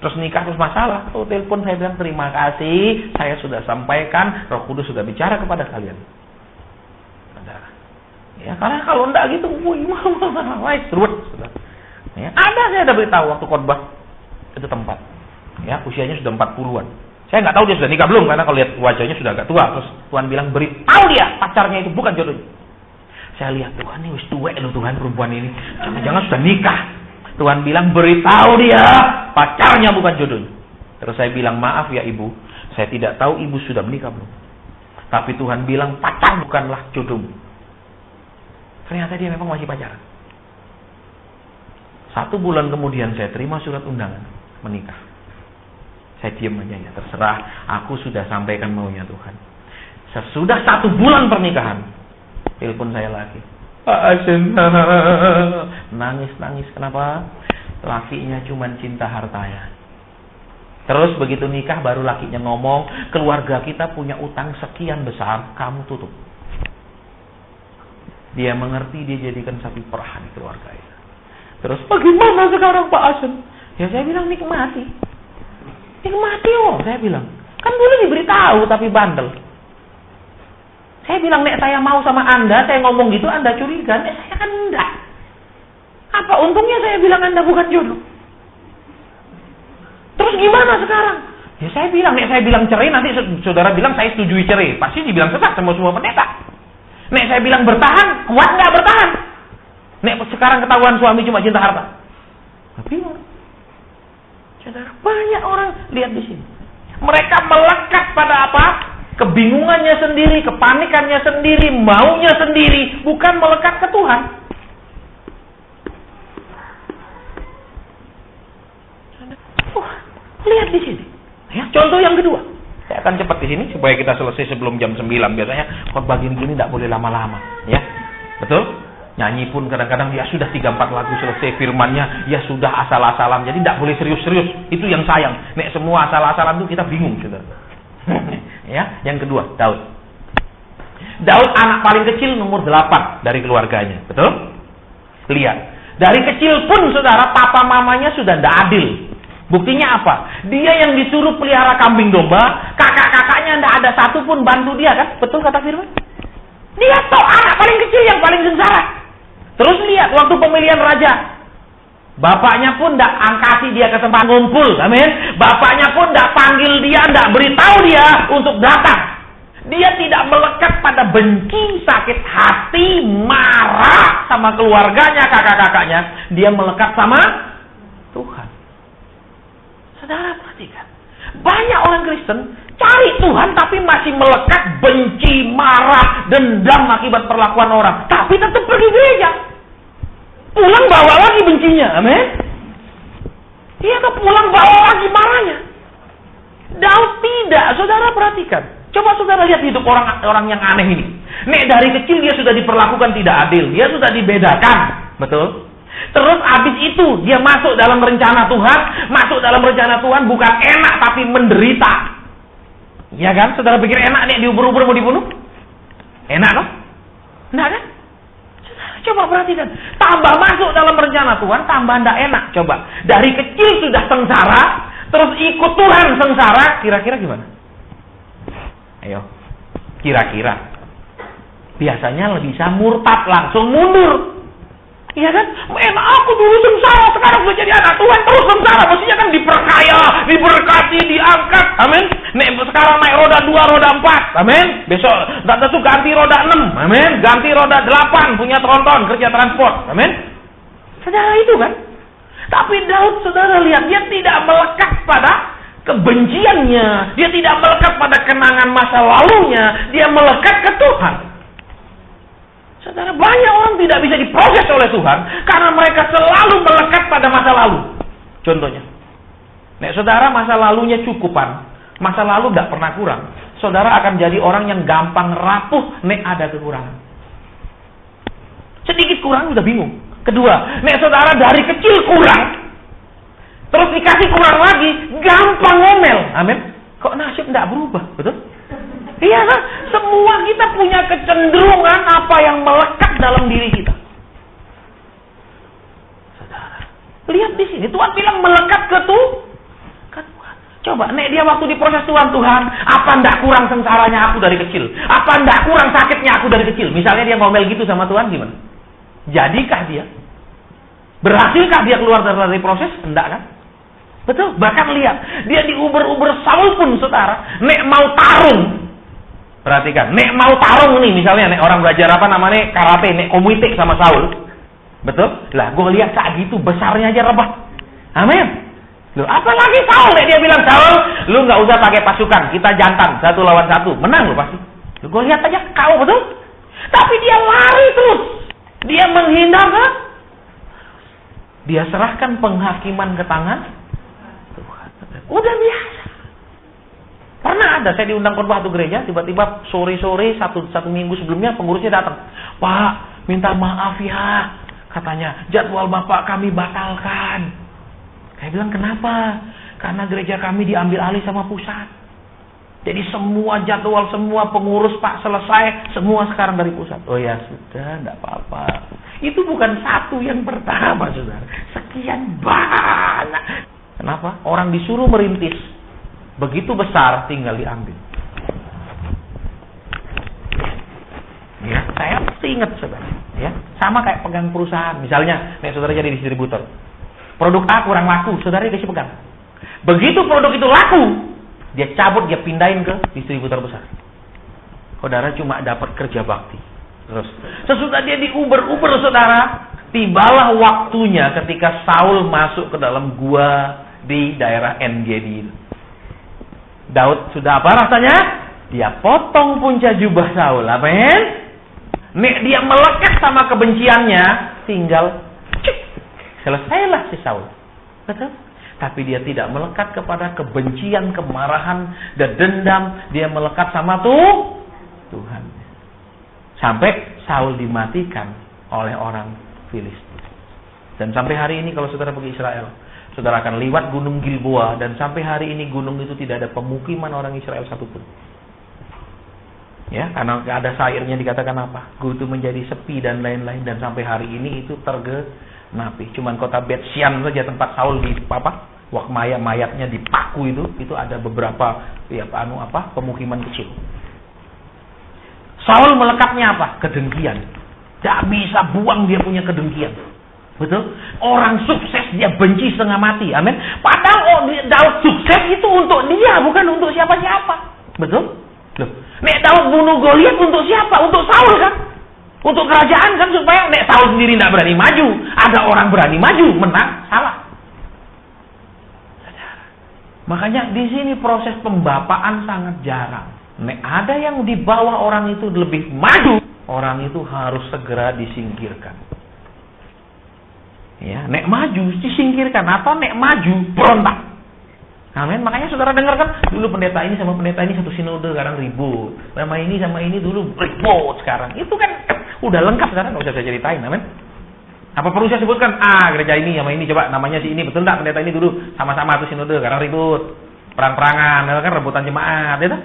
Terus nikah terus masalah. Oh, telepon saya bilang, terima kasih, saya sudah sampaikan, Roh Kudus sudah bicara kepada kalian. Ya, karena kalau enggak gitu, ruwet. Ya, ada saya ada beritahu waktu khotbah itu tempat. Ya, usianya sudah 40-an. Saya nggak tahu dia sudah nikah belum, karena kalau lihat wajahnya sudah agak tua. Terus Tuhan bilang, beritahu dia pacarnya itu bukan jodohnya. Saya lihat, Tuhan ini wis tuwek loh Tuhan, perempuan ini. Jangan-jangan sudah nikah. Tuhan bilang, beritahu dia pacarnya bukan jodohnya. Terus saya bilang, maaf ya ibu, saya tidak tahu ibu sudah menikah belum. Tapi Tuhan bilang, pacar bukanlah jodohmu. Ternyata dia memang masih pacaran. 1 bulan kemudian saya terima surat undangan menikah. Saya diam aja, ya terserah. Aku sudah sampaikan maunya Tuhan. Sesudah 1 bulan pernikahan, telepon saya lagi. Nangis. Kenapa? lakinya cuman cinta hartanya. Terus begitu nikah baru lakinya ngomong, keluarga kita punya utang sekian besar, kamu tutup. Dia mengerti, dia jadikan sapi perahan keluarga itu. Terus bagaimana sekarang Pak Asen? Ya saya bilang nikmati. Nikmati saya bilang. Kan dulu diberitahu tapi bandel. Saya bilang, nek saya mau sama Anda, saya ngomong gitu, Anda curiga. Saya kan enggak. Apa untungnya saya bilang Anda bukan jodoh? Terus gimana sekarang? Ya saya bilang, nek saya bilang cerai, nanti saudara bilang saya setujui cerai. Pasti dibilang sesat sama semua pendeta. Nek saya bilang bertahan, kuat nggak bertahan? Nek sekarang ketahuan suami cuma cinta harta. Tapi saudara, banyak orang lihat di sini. Mereka melekat pada apa? Kebingungannya sendiri, kepanikannya sendiri, maunya sendiri, bukan melekat ke Tuhan. Lihat di sini. Ya, contoh yang kedua. Saya akan cepat di sini supaya kita selesai sebelum jam 9. Biasanya khotbah gini tidak boleh lama-lama, ya. Betul? Nyanyi pun kadang-kadang dia sudah 3-4 lagu selesai, firmannya ya sudah asal-asalan. Jadi tidak boleh serius-serius. Itu yang sayang. Nek semua asal-asalan itu kita bingung, Saudara. Ya, yang kedua, Daud. Daud anak paling kecil nomor 8 dari keluarganya. Betul? Lihat. Dari kecil pun Saudara, papa mamanya sudah tidak adil. Buktinya apa? Dia yang disuruh pelihara kambing domba, kakak-kakaknya tidak ada satu pun bantu dia, kan? Betul kata firman? Dia toh anak paling kecil yang paling sengsara. Terus lihat waktu pemilihan raja, bapaknya pun tidak angkati dia kesempatan ngumpul, amin. Bapaknya pun tidak panggil dia, tidak beritahu dia untuk datang. Dia tidak melekat pada benci, sakit hati, marah sama keluarganya, kakak-kakaknya. Dia melekat sama Tuhan. Saudara perhatikan, banyak orang Kristen cari Tuhan tapi masih melekat benci, marah, dendam akibat perlakuan orang. Tapi tetap pergi gereja. Pulang bawa lagi bencinya, amin. Dia tuh pulang bawa lagi marahnya. Daud tidak, saudara perhatikan. Coba saudara lihat hidup orang yang aneh ini. Nek dari kecil dia sudah diperlakukan tidak adil, dia sudah dibedakan, betul? Terus habis itu dia masuk dalam rencana Tuhan, masuk dalam rencana Tuhan bukan enak tapi menderita. Ya kan? Saudara pikir enak nih diubur-ubur mau dibunuh? Enak loh? Enggak kan? Coba perhatikan, tambah masuk dalam rencana Tuhan, tambah enggak enak. Coba, dari kecil sudah sengsara, terus ikut Tuhan sengsara, kira-kira gimana? Ayo, kira-kira. Biasanya lebih bisa murtad, langsung mundur. Iya kan? Enak aku dulu sengsara, sekarang sudah jadi anak Tuhan terus sengsara. Maksudnya kan diperkaya, diberkati, diangkat. Amin. Sekarang naik roda 2, roda 4. Amin. Besok data tuh ganti roda 6. Amin. Ganti roda 8, punya tronton, kerja transport. Amin. Saudara itu kan. Tapi Daud, saudara lihat, dia tidak melekat pada kebenciannya. Dia tidak melekat pada kenangan masa lalunya. Dia melekat ke Tuhan. Saudara, banyak orang tidak bisa diproses oleh Tuhan karena mereka selalu melekat pada masa lalu. Contohnya, nek saudara masa lalunya cukupan, masa lalu tidak pernah kurang, saudara akan jadi orang yang gampang rapuh nek ada kekurangan. Sedikit kurang udah bingung. Kedua, nek saudara dari kecil kurang, terus dikasih kurang lagi, gampang ngomel. Amin. Kok nasib tidak berubah, betul? Iya kan? Semua kita punya kecenderungan apa yang melekat dalam diri kita. Saudara, lihat di sini Tuhan bilang melekat ke Tuhan. Coba, nek dia waktu diproses Tuhan, apa ndak kurang sengsaranya aku dari kecil? Apa ndak kurang sakitnya aku dari kecil? Misalnya dia ngomel gitu sama Tuhan, gimana? Jadikah dia? Berhasilkah dia keluar dari proses? Enggak kan? Betul? Bahkan lihat, dia diuber-uber Saul pun, saudara, nek mau tarung. Perhatikan, nek mau tarung nih, misalnya nek orang belajar apa namanya karate, nek komuite sama Saul, betul? Lah, gue lihat saat gitu besarnya aja rebah. Amin. Loh, apalagi Saul, nek dia bilang Saul, lu nggak usah pakai pasukan, kita jantan 1 lawan 1, menang lu pasti. Gue lihat aja kau, betul? Tapi dia lari terus, dia menghindar kan? Dia serahkan penghakiman ke tangan Tuhan. Udah biasa. Pernah ada saya diundang khotbah satu gereja, tiba-tiba sore-sore satu minggu sebelumnya pengurusnya datang. Pak, minta maaf ya, katanya jadwal bapak kami batalkan. Saya bilang, kenapa? Karena gereja kami diambil alih sama pusat. Jadi semua jadwal, semua pengurus Pak selesai, semua sekarang dari pusat. Oh ya sudah, enggak apa-apa. Itu bukan satu yang pertama, saudara. Sekian banyak. Kenapa? Orang disuruh merintis. Begitu besar, tinggal diambil. Ya, saya pasti ingat, saudara. Ya, sama kayak pegang perusahaan. Misalnya, nih saudara jadi distributor. Produk A kurang laku, saudara dikasih pegang. Begitu produk itu laku, dia cabut, dia pindahin ke distributor besar. Saudara cuma dapat kerja bakti. Terus, sesudah dia diuber-uber, saudara, tibalah waktunya ketika Saul masuk ke dalam gua di daerah En-Gedi. Daud sudah apa rasanya? Dia potong punca jubah Saul. Amin. Nek dia melekat sama kebenciannya, tinggal selesailah si Saul. Betul? Tapi dia tidak melekat kepada kebencian, kemarahan, dan dendam. Dia melekat sama Tuhan. Sampai Saul dimatikan oleh orang Filistin. Dan sampai hari ini kalau saudara pergi Israel, saudara akan lewat gunung Gilboa. Dan sampai hari ini gunung itu tidak ada pemukiman orang Israel satupun. Ya, karena ada syairnya dikatakan apa? Itu menjadi sepi dan lain-lain. Dan sampai hari ini itu tergenapi. Cuman kota Bet-Syan saja tempat Saul di wak mayatnya dipaku itu ada beberapa pemukiman kecil. Saul melekatnya apa? Kedengkian. Tidak bisa buang dia punya kedengkian. Betul? Orang sukses dia benci setengah mati. Amin. Padahal Daud sukses itu untuk dia, bukan untuk siapa-siapa. Betul? Loh, nek Daud bunuh Goliat untuk siapa? Untuk Saul kan? Untuk kerajaan kan, supaya nek Saul sendiri tidak berani maju, ada orang berani maju, menang, salah. Makanya di sini proses pembapaan sangat jarang. Nek ada yang di bawah orang itu lebih maju, orang itu harus segera disingkirkan. Ya, nek maju disingkirkan, atau nek maju berontak. Amin. Makanya saudara dengar kan, dulu pendeta ini sama pendeta ini satu sinode, sekarang ribut. Sama ini dulu ribut sekarang. Itu kan udah lengkap sekarang, nggak usah saya ceritain. Amin. Apa perlu saya sebutkan? Gereja ini sama ini, coba namanya si ini, betul enggak? Pendeta ini dulu sama-sama tuh sinode, sekarang ribut, perang-perangan, kan rebutan jemaat, gitu.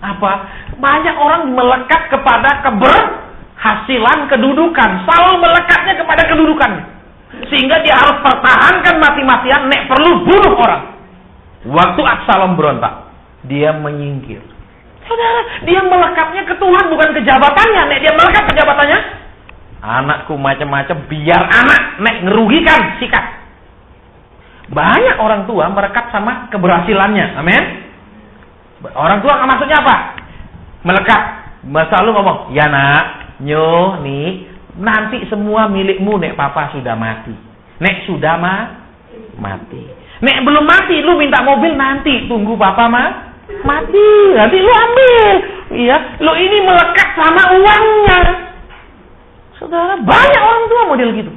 Apa? Banyak orang melekat kepada keberhasilan kedudukan. Saul melekatnya kepada kedudukan, sehingga dia harus pertahankan mati-matian, nek perlu bunuh orang. Waktu Absalom berontak, dia menyingkir. Saudara, dia melekatnya ke Tuhan, bukan ke jabatannya. Nek dia melekat ke jabatannya, anakku macam-macam, biar anak nek ngerugikan, sikat. Banyak orang tua merekat sama keberhasilannya. Amin. Orang tua maksudnya apa? Melekat. Selalu ngomong, ya nak, nih, nanti semua milikmu nek papa sudah mati. Nek sudah mati. Nek belum mati, lu minta mobil nanti, tunggu papa mati, nanti lu ambil. Iya, lu ini melekat sama uangnya. Saudara, banyak orang tua model gitu.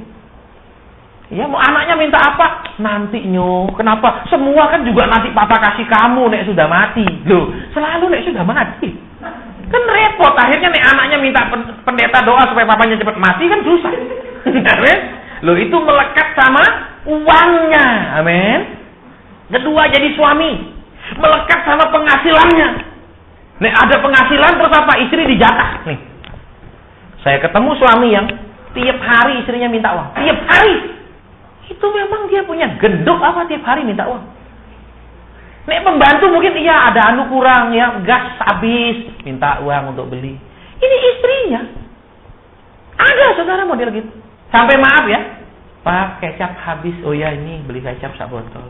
Ya, mau anaknya minta apa? Nanti kenapa? Semua kan juga nanti papa kasih kamu nek sudah mati. Loh, selalu nek sudah mati. Kan repot, akhirnya nek anaknya minta pendeta doa supaya papanya cepat mati, kan susah. Amin. Loh, itu melekat sama uangnya. Amin. Kedua, jadi suami, melekat sama penghasilannya. Nek ada penghasilan terus apa? Istri dijatah. Nih, saya ketemu suami yang tiap hari istrinya minta uang. Tiap hari. Itu memang dia punya gendok apa tiap hari minta uang. Nek pembantu mungkin iya ada kurang ya, gas habis, minta uang untuk beli. Ini istrinya. Ada saudara model gitu. Sampai maaf ya, Pak, kecap habis. Oh ya, ini beli kecap sak botol.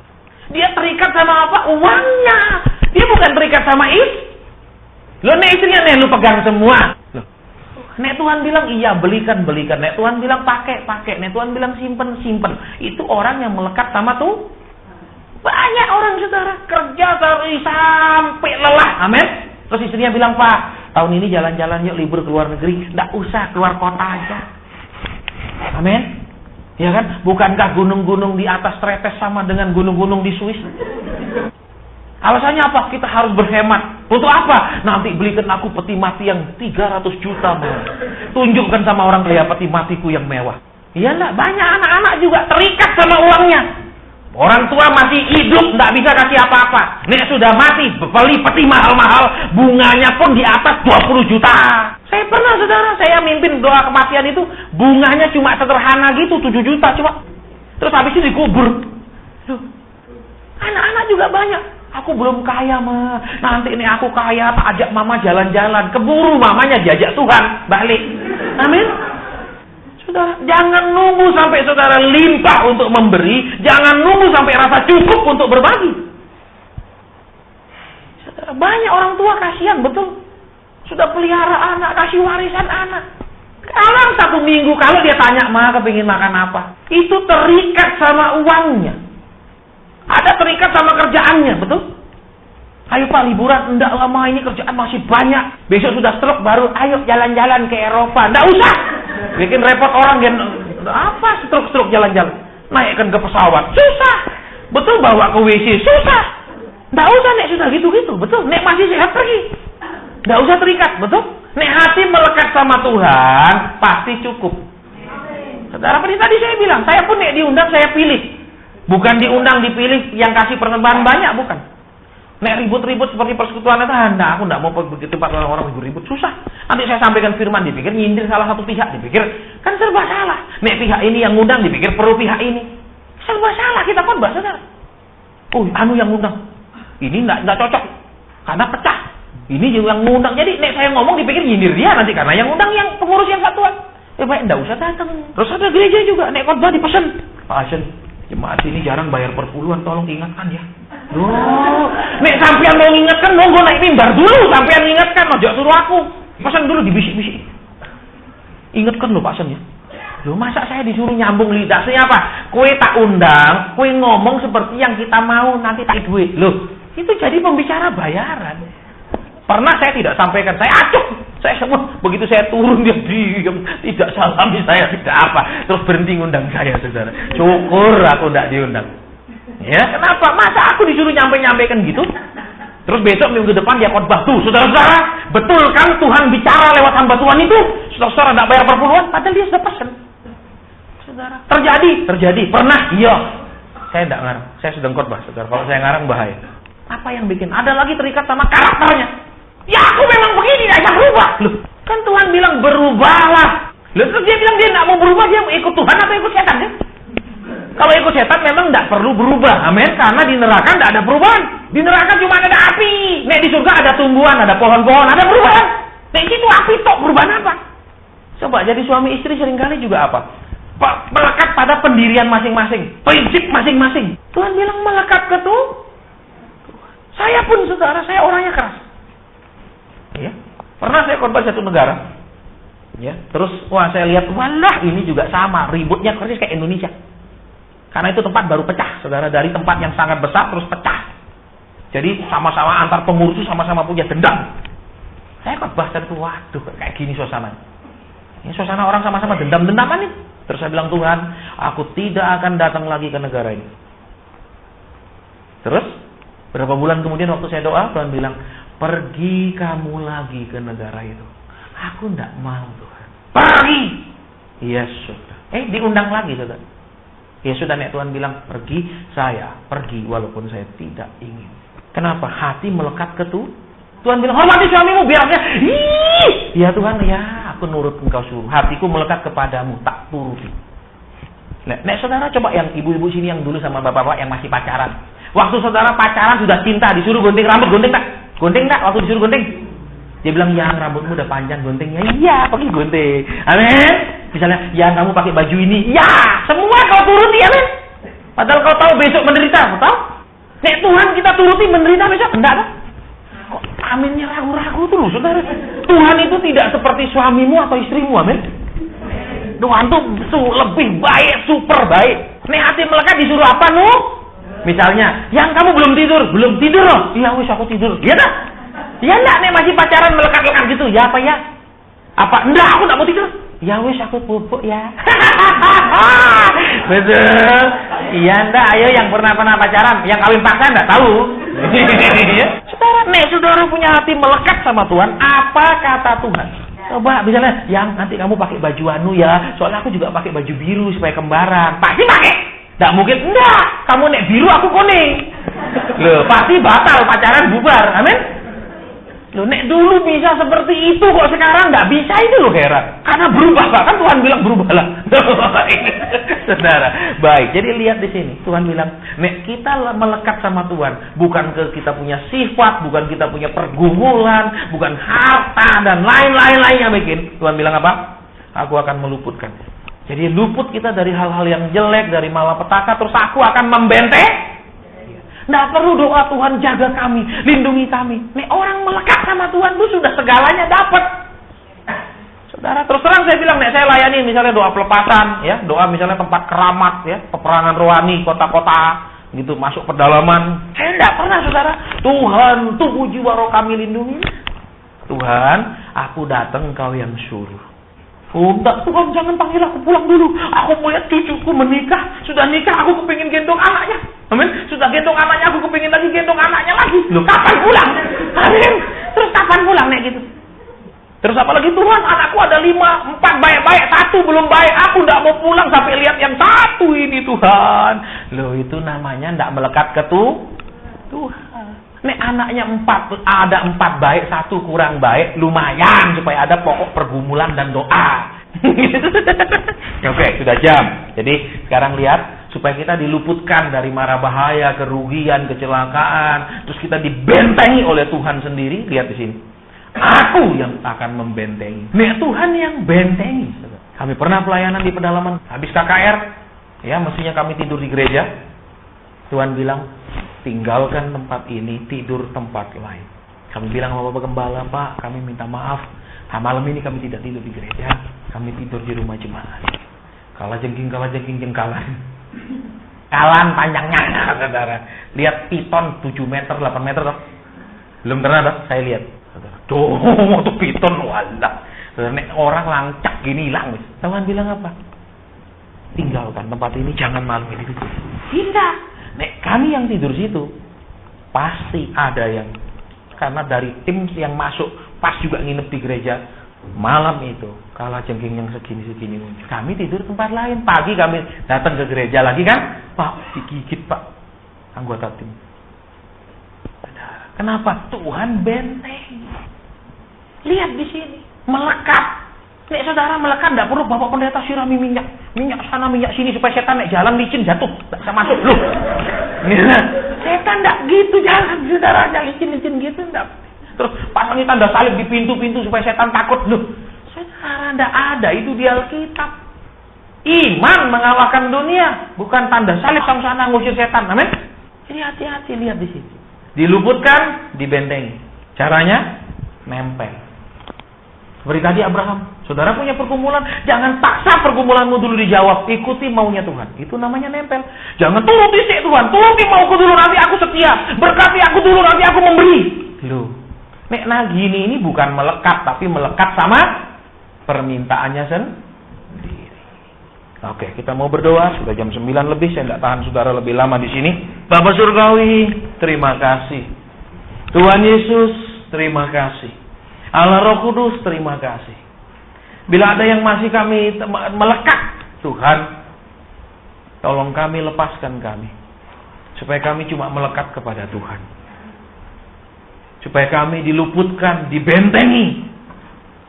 Dia terikat sama apa? Uangnya. Dia bukan terikat sama Loh, nek istrinya nek lu pegang semua. Loh. Nek Tuhan bilang iya belikan. Nek Tuhan bilang pakai. Nek Tuhan bilang simpen. Itu orang yang melekat sama tuh. Banyak orang saudara kerja sampai lelah. Amin. Terus istrinya bilang, Pak, tahun ini jalan-jalan yuk libur ke luar negeri. Nggak usah keluar kota aja. Amin. Ya kan? Bukankah gunung-gunung di atas Tretes sama dengan gunung-gunung di Swiss? Alasannya apa? Kita harus berhemat. Untuk apa? Nanti belikan aku peti mati yang 300 juta. Tunjukkan sama orang kaya peti matiku yang mewah. Iya enggak? Banyak anak-anak juga terikat sama uangnya. Orang tua masih hidup, nggak bisa kasih apa-apa. Nek sudah mati, beli peti mahal-mahal, bunganya pun di atas 20 juta. Saya pernah, saudara, saya mimpin doa kematian itu, bunganya cuma sederhana gitu, 7 juta cuma. Terus habis itu dikubur. Loh, anak-anak juga banyak. Aku belum kaya, Ma. Nanti ini aku kaya, tak ajak mama jalan-jalan. Keburu mamanya diajak Tuhan, balik. Amin. Saudara, jangan nunggu sampai saudara limpah untuk memberi, jangan nunggu sampai rasa cukup untuk berbagi. Saudara, banyak orang tua kasihan, betul. Sudah pelihara anak, kasih warisan anak. Kalau 1 minggu, kalau dia tanya, Ma, kepingin makan apa? Itu terikat sama uangnya. Ada terikat sama kerjaannya, betul? Ayo Pak, liburan. Enggak lama ini kerjaan masih banyak. Besok sudah stroke baru, ayo jalan-jalan ke Eropa. Enggak usah. Bikin repot orang. Apa stroke jalan-jalan? Naikkan ke pesawat. Susah. Betul, bawa ke WC. Susah. Enggak usah, Nek, sudah gitu-gitu. Betul, Nek masih sehat pergi. Enggak usah terikat, betul? Nek hati melekat sama Tuhan, pasti cukup. Saudara, tadi saya bilang, saya pun Nek diundang, saya pilih. Bukan diundang, dipilih yang kasih persembahan banyak, bukan. Nek ribut-ribut seperti persekutuan itu, aku enggak mau pergi tempat orang-orang ribut-ribut, susah. Nanti saya sampaikan firman, dipikir nyindir salah satu pihak, dipikir kan serba salah. Nek pihak ini yang ngundang, dipikir perlu pihak ini. Serba salah kita khotbah, saudara. Oh, anu yang ngundang. Ini enggak cocok. Karena pecah. Ini juga yang ngundang. Jadi nek saya ngomong dipikir nyindir dia nanti karena yang ngundang yang pengurus yang satuan. Baik, enggak usah datang. Terus ada gereja juga, nek khotbah dipesen. Pasien, jemaat ini jarang bayar perpuluhan, tolong ingatkan ya. Loh, nek sampean mau ngingetkan, monggo naik mimbar dulu, sampean ngingetkan, ojo suruh aku. Pasang dulu dibisik-bisik. Ingatkan lho Pak Sen ya. Loh, masa saya disuruh nyambung lidah? Saya apa? Kue tak undang, kue ngomong seperti yang kita mau, nanti tak duit. Loh, itu jadi pembicara bayaran. Pernah saya tidak sampaikan, saya acuh. Saya semua, begitu saya turun dia diam, tidak salami saya, tidak apa. Terus berhenti ngundang saya, saudara. Syukur aku tidak diundang. Ya, kenapa? Masa aku disuruh nyampe-nyampaikan gitu? Terus besok minggu depan dia khotbah tuh, saudara-saudara, betul kan Tuhan bicara lewat hamba Tuhan itu? Saudara-saudara tidak bayar perpuluhan, padahal dia sudah pesan. Saudara, terjadi, pernah? Iya. Saya tidak ngarang, saya sedang khotbah, saudara. Kalau saya ngarang bahaya. Apa yang bikin? Ada lagi terikat sama karakternya. Ya aku memang begini, tidak bisa berubah. Loh, kan Tuhan bilang berubahlah. Loh, terus dia bilang dia tidak mau berubah, dia mau ikut Tuhan atau ikut setan ya? Kalau ikut setan memang tidak perlu berubah, amin. Karena di neraka tidak ada perubahan. Di neraka cuma ada api. Nek di surga ada tumbuhan, ada pohon-pohon, ada perubahan. Nek itu api tok, perubahan apa? Coba jadi suami istri seringkali juga apa? Melekat pada pendirian masing-masing, prinsip masing-masing. Tuhan bilang melekat ke Tuhan. Saya pun saudara, saya orangnya keras. Ya, pernah saya khotbah satu negara. Ya, terus saya lihat, walah ini juga sama, ributnya persis kayak Indonesia. Karena itu tempat baru pecah, saudara, dari tempat yang sangat besar terus pecah. Jadi sama-sama antar pengurus sama-sama punya dendam. Saya khotbah tadi, waduh kayak gini suasana. Ini suasana orang sama-sama dendam-dendaman nih. Terus saya bilang, Tuhan, aku tidak akan datang lagi ke negara ini. Terus berapa bulan kemudian waktu saya doa, Tuhan bilang, pergi kamu lagi ke negara itu. Aku tidak mau, Tuhan. Pergi. Ya sudah. Diundang lagi, saudara. Ya sudah, nek Tuhan bilang pergi, saya pergi walaupun saya tidak ingin. Kenapa? Hati melekat ke Tuhan bilang, hormati suamimu biar dia. Ya Tuhan, ya aku nurut engkau suruh. Hatiku melekat kepadamu, tak turuti. Nek saudara coba yang ibu-ibu sini yang dulu sama bapak-bapak yang masih pacaran. Waktu saudara pacaran sudah cinta, disuruh gunting rambut, gunting tak? Gunting tak? Waktu disuruh gunting? Dia bilang, yang rambutmu udah panjang, guntingnya. Iya, pergi gunting. Amin. Misalnya, yang kamu pakai baju ini. Ya, semua kau turuti, amin. Padahal kau tahu besok menderita, kau tahu? Nek Tuhan kita turuti menderita besok, enggak kan? Kok aminnya ragu-ragu tuh loh, saudara. Tuhan itu tidak seperti suamimu atau istrimu, amin. Tuhan tuh lebih baik, super baik. Nek hati melekat disuruh apa, nu? Misalnya, yang kamu belum tidur loh. Iya, wis aku tidur. Iya tak? Ya enggak, nek masih pacaran melekat-lekat gitu. Ya apa ya? Apa? Enggak, aku enggak mau tidur. Ya wis aku bubuk ya. Betul. Iya enggak, ayo yang pernah pacaran, yang kawin paksa enggak tahu. Saudara, nek saudara punya hati melekat sama Tuhan, apa kata Tuhan? Coba misalnya, yang nanti kamu pakai baju anu ya, soalnya aku juga pakai baju biru supaya kembaran. Pasti pakai. Nggak mungkin, enggak, kamu nek biru aku kuning. Loh, pasti batal pacaran bubar. Amin. Loh, nek dulu bisa seperti itu kok sekarang nggak bisa, itu loh heran. Karena berubah, kan Tuhan bilang berubahlah. Saudara, baik. Jadi lihat di sini, Tuhan bilang, nek kita melekat sama Tuhan, bukan ke kita punya sifat, bukan kita punya pergumulan, bukan harta dan lain-lain yang bikin. Tuhan bilang apa? Aku akan meluputkan. Jadi luput kita dari hal-hal yang jelek, dari malapetaka, terus aku akan membenteng. Nggak perlu doa Tuhan jaga kami, lindungi kami. Nih orang melekat sama Tuhan itu sudah segalanya dapat. Saudara, terus terang saya bilang, nih saya layani misalnya doa pelepasan, ya, doa misalnya tempat keramat, ya, peperangan rohani, kota-kota, gitu masuk pedalaman. Saya nggak pernah, saudara. Tuhan, tubuh jiwa roh kami lindungi. Tuhan, aku datang Engkau yang suruh. Oh, enggak, Tuhan jangan panggil aku pulang dulu. Aku mau lihat cucuku menikah. Sudah nikah, aku kepingin gendong anaknya. Amin. Sudah gendong anaknya, aku kepingin lagi gendong anaknya lagi. Loh, kapan pulang? Amin. Terus kapan pulang, nek gitu? Terus apalagi Tuhan, anakku ada 5, 4 baik-baik, 1 belum baik. Aku enggak mau pulang sampai lihat yang 1 ini, Tuhan. Loh, itu namanya enggak melekat ke Tuhan. Nek anaknya 4, ada 4 baik, 1 kurang baik, lumayan supaya ada pokok pergumulan dan doa. Oke, sudah jam. Jadi sekarang lihat, supaya kita diluputkan dari mara bahaya, kerugian, kecelakaan, terus kita dibentengi oleh Tuhan sendiri. Lihat di sini. Aku yang akan membentengi. Nek Tuhan yang bentengi. Kami pernah pelayanan di pedalaman, habis KKR, ya mestinya kami tidur di gereja. Tuhan bilang, tinggalkan tempat ini, tidur tempat lain. Kami bilang sama Bapak Gembala, Pak, kami minta maaf. Malam ini kami tidak tidur di gereja, kami tidur di rumah jemaat. Kalah jengking, jengkalan. Kalan panjangnya, saudara. Lihat piton 7 meter, 8 meter. Belum pernah, saya lihat. Tuh, tuh piton, walah. Orang lancak gini hilang. Tuhan bilang apa? Tinggalkan tempat ini, jangan malam ini tidur. Tidak. Nek kami yang tidur situ, pasti ada yang, karena dari tim yang masuk, pas juga nginep di gereja, malam itu, kalah jengking yang segini-segini, kami tidur tempat lain. Pagi kami datang ke gereja lagi kan, Pak, digigit Pak, anggota tim. Kenapa? Tuhan benteng. Lihat di sini, melekat. Nek saudara melekat, tidak perlu Bapak Pendeta sirami minyak sana, minyak sini, supaya setan nek jalan licin jatuh, tidak bisa masuk. Loh, setan tidak gitu jalan, saudara, aja licin gitu, tidak. Terus pasangi tanda salib di pintu-pintu supaya setan takut. Loh, saudara, tidak ada, itu di Alkitab. Iman mengalahkan dunia, bukan tanda salib sang sana ngusir setan. Amin. Jadi hati-hati, lihat di situ. Diluputkan, dibentengi. Caranya nempel. Seperti tadi Abraham, saudara punya pergumulan, jangan paksa pergumulanmu dulu dijawab, ikuti maunya Tuhan. Itu namanya nempel. Jangan turuti sih Tuhan, turuti mauku dulu nanti aku setia, berkati aku dulu nanti aku memberi. Loh, nek gini ini bukan melekat, tapi melekat sama permintaannya sendiri. Oke, kita mau berdoa, sudah jam 9 lebih, saya nggak tahan saudara lebih lama di sini. Bapa Surgawi, terima kasih. Tuhan Yesus, terima kasih. Allah Roh Kudus, terima kasih. Bila ada yang masih kami melekat, Tuhan, tolong kami, lepaskan kami. Supaya kami cuma melekat kepada Tuhan. Supaya kami diluputkan, dibentengi.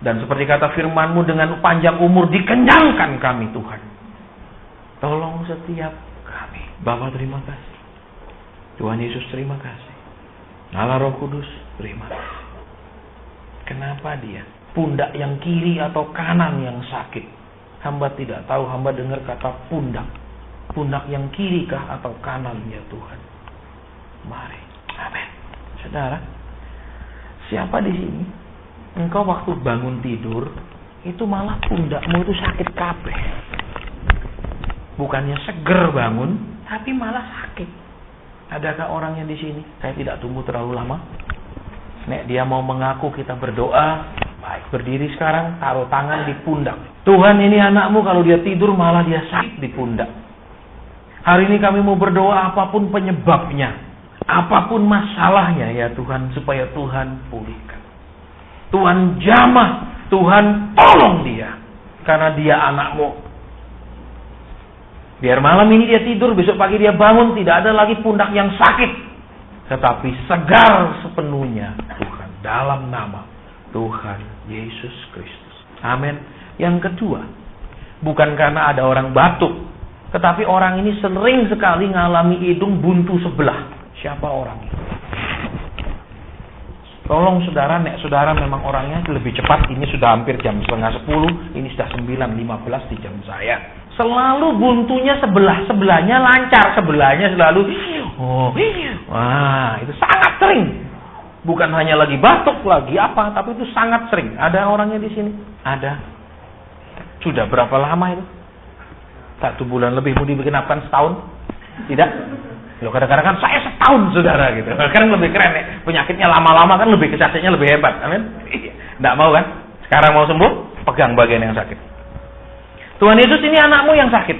Dan seperti kata firman-Mu, dengan panjang umur dikenyangkan kami, Tuhan. Tolong setiap kami. Bapa, terima kasih. Tuhan Yesus, terima kasih. Allah Roh Kudus, terima kasih. Kenapa dia? Pundak yang kiri atau kanan yang sakit? Hamba tidak tahu, hamba dengar kata pundak. Pundak yang kiri kah atau kanan ya Tuhan? Mari. Amin. Saudara, siapa di sini? Engkau waktu bangun tidur, itu malah pundakmu itu sakit kabeh. Bukannya seger bangun, tapi malah sakit. Adakah orang yang di sini? Saya tidak tunggu terlalu lama. Nek dia mau mengaku, kita berdoa. Baik, berdiri sekarang, taruh tangan di pundak. Tuhan, ini anakmu kalau dia tidur malah dia sakit di pundak. Hari ini kami mau berdoa apapun penyebabnya, apapun masalahnya ya Tuhan, supaya Tuhan pulihkan. Tuhan jamah, Tuhan tolong dia, karena dia anakmu. Biar malam ini dia tidur, besok pagi dia bangun, tidak ada lagi pundak yang sakit, tetapi segar sepenuhnya Tuhan, dalam nama Tuhan Yesus Kristus. Amin. Yang kedua, bukan karena ada orang batuk, tetapi orang ini sering sekali mengalami hidung buntu sebelah. Siapa orangnya? Tolong saudara, nek saudara memang orangnya lebih cepat. Ini sudah hampir jam 9:30, ini sudah 9:15 di jam saya. Selalu buntunya sebelahnya lancar, sebelahnya selalu wah, itu sangat sering. Bukan hanya lagi batuk, lagi apa, tapi itu sangat sering. Ada orangnya di sini? Ada. Sudah berapa lama itu? 1 bulan lebih, mau digenapkan setahun? Tidak? Loh, kadang-kadang kan saya setahun, saudara, gitu. Kan lebih keren ya. Penyakitnya lama-lama kan lebih kesaksiannya lebih hebat. Amin. Tidak mau kan? Sekarang mau sembuh, pegang bagian yang sakit. Tuhan Yesus, ini anakmu yang sakit.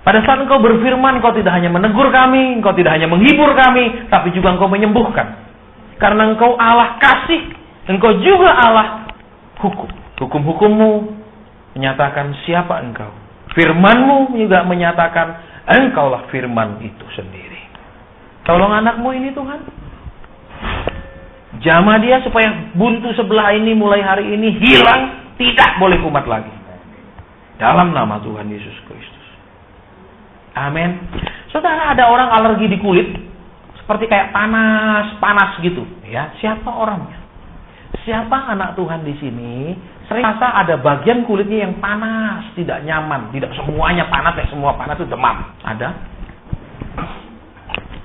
Pada saat engkau berfirman, engkau tidak hanya menegur kami, engkau tidak hanya menghibur kami, tapi juga engkau menyembuhkan. Karena engkau Allah kasih, engkau juga Allah hukum. Hukum-hukummu menyatakan siapa engkau. Firmanmu juga menyatakan engkaulah firman itu sendiri. Tolong anakmu ini Tuhan. Jamah dia supaya buntu sebelah ini mulai hari ini hilang, tidak boleh kumat lagi. Dalam nama Tuhan Yesus Kristus. Amin. Saudara, ada orang alergi di kulit, seperti kayak panas gitu. Ya, siapa orangnya? Siapa anak Tuhan di sini? Sering rasa ada bagian kulitnya yang panas, tidak nyaman. Tidak semuanya panas, semua panas itu demam. Ada?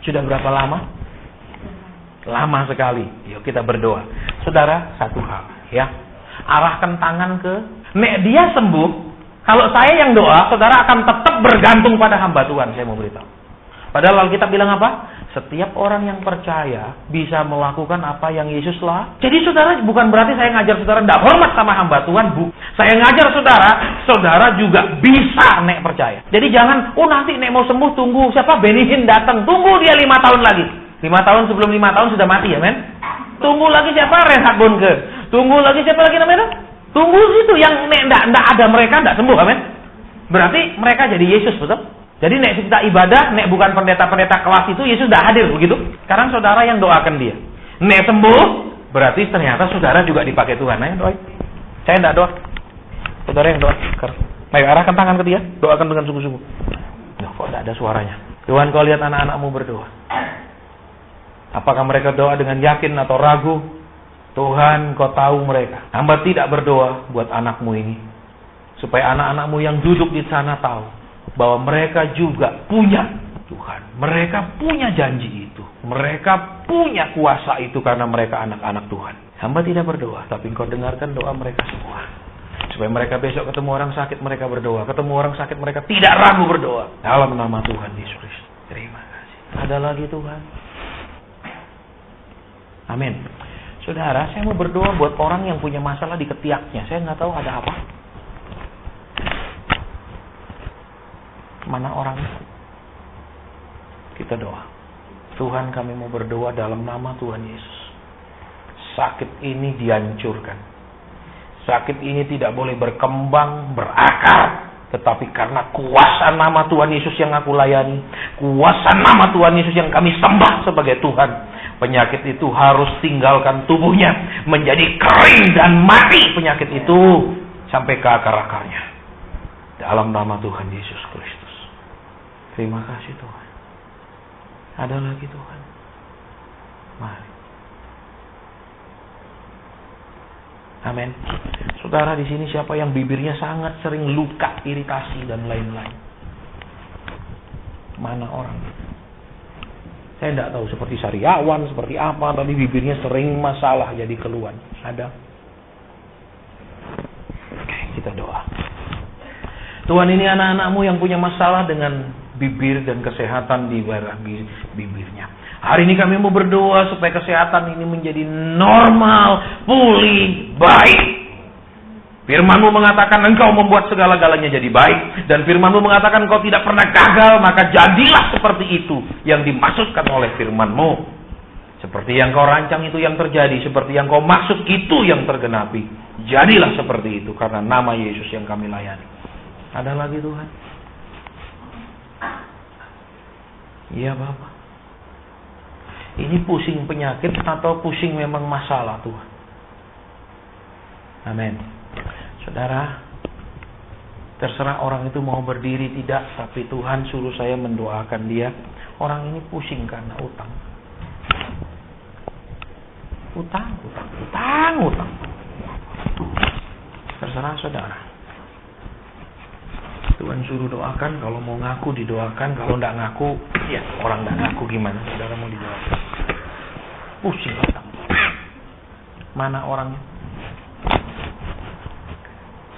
Sudah berapa lama? Lama sekali. Yuk kita berdoa. Saudara, satu hal, ya. Arahkan tangan ke, nek dia sembuh, kalau saya yang doa, saudara akan tetap bergantung pada hamba Tuhan, saya mau beritahu. Padahal kita bilang apa? Setiap orang yang percaya bisa melakukan apa yang Yesus lah. Jadi saudara, bukan berarti saya ngajar saudara tidak hormat sama hamba Tuhan, bu. Saya ngajar saudara, saudara juga bisa nek percaya. Jadi jangan, nanti nek mau sembuh tunggu siapa Benihin datang, tunggu dia 5 tahun lagi. 5 tahun sebelum 5 tahun sudah mati, ya men. Tunggu lagi siapa Reinhard Bonke. Tunggu lagi siapa lagi namanya? Tunggu situ yang nek ndak ada mereka ndak sembuh, amin. Berarti mereka jadi Yesus, betul? Jadi nek kita ibadah, nek bukan pendeta-pendeta kelas itu, Yesus sudah hadir, begitu? Sekarang saudara yang doakan dia. Nek sembuh, berarti ternyata saudara juga dipakai Tuhan. Ayo doain. Saya tidak doa. Saudara yang doa. Ayo arahkan tangan ke dia, doakan dengan sungguh-sungguh. Kok tidak ada suaranya? Tuhan, kau lihat anak-anakmu berdoa. Apakah mereka doa dengan yakin atau ragu? Tuhan, kau tahu mereka. Hamba tidak berdoa buat anakmu ini, supaya anak-anakmu yang duduk di sana tahu bahwa mereka juga punya Tuhan. Mereka punya janji itu. Mereka punya kuasa itu karena mereka anak-anak Tuhan. Hamba tidak berdoa, tapi engkau dengarkan doa mereka semua. Supaya mereka besok ketemu orang sakit, mereka berdoa. Ketemu orang sakit, mereka tidak ragu berdoa. Dalam nama Tuhan Yesus Kristus. Terima kasih. Ada lagi Tuhan. Amin. Saudara, saya mau berdoa buat orang yang punya masalah di ketiaknya. Saya nggak tahu ada apa. Mana orangnya? Kita doa. Tuhan, kami mau berdoa dalam nama Tuhan Yesus. Sakit ini dihancurkan. Sakit ini tidak boleh berkembang, berakar. Tetapi karena kuasa nama Tuhan Yesus yang aku layani, kuasa nama Tuhan Yesus yang kami sembah sebagai Tuhan, penyakit itu harus tinggalkan tubuhnya, menjadi kering dan mati penyakit itu sampai ke akar-akarnya. Dalam nama Tuhan Yesus Kristus. Terima kasih Tuhan. Ada lagi Tuhan. Mari. Amin. Saudara di sini siapa yang bibirnya sangat sering luka, iritasi dan lain-lain? Mana orang? Saya tidak tahu seperti sariawan, seperti apa, tapi bibirnya sering masalah jadi keluhan. Ada? Oke, kita doa. Tuhan, ini anak-anakmu yang punya masalah dengan bibir dan kesehatan di bibirnya. Hari ini kami mau berdoa supaya kesehatan ini menjadi normal, pulih, baik. Firman-Mu mengatakan engkau membuat segala-galanya jadi baik. Dan Firman-Mu mengatakan engkau tidak pernah gagal. Maka jadilah seperti itu yang dimaksudkan oleh Firman-Mu. Seperti yang kau rancang itu yang terjadi. Seperti yang kau maksud itu yang tergenapi. Jadilah seperti itu karena nama Yesus yang kami layani. Ada lagi Tuhan? Iya Bapak. Ini pusing penyakit atau pusing memang masalah Tuhan? Amin. Saudara, terserah orang itu mau berdiri tidak, tapi Tuhan suruh saya mendoakan dia. Orang ini pusing karena utang. Utang. Terserah saudara. Tuhan suruh doakan, kalau mau ngaku didoakan, kalau enggak ngaku, ya orang enggak ngaku gimana? Saudara mau didoakan. Pusing utang. Mana orangnya?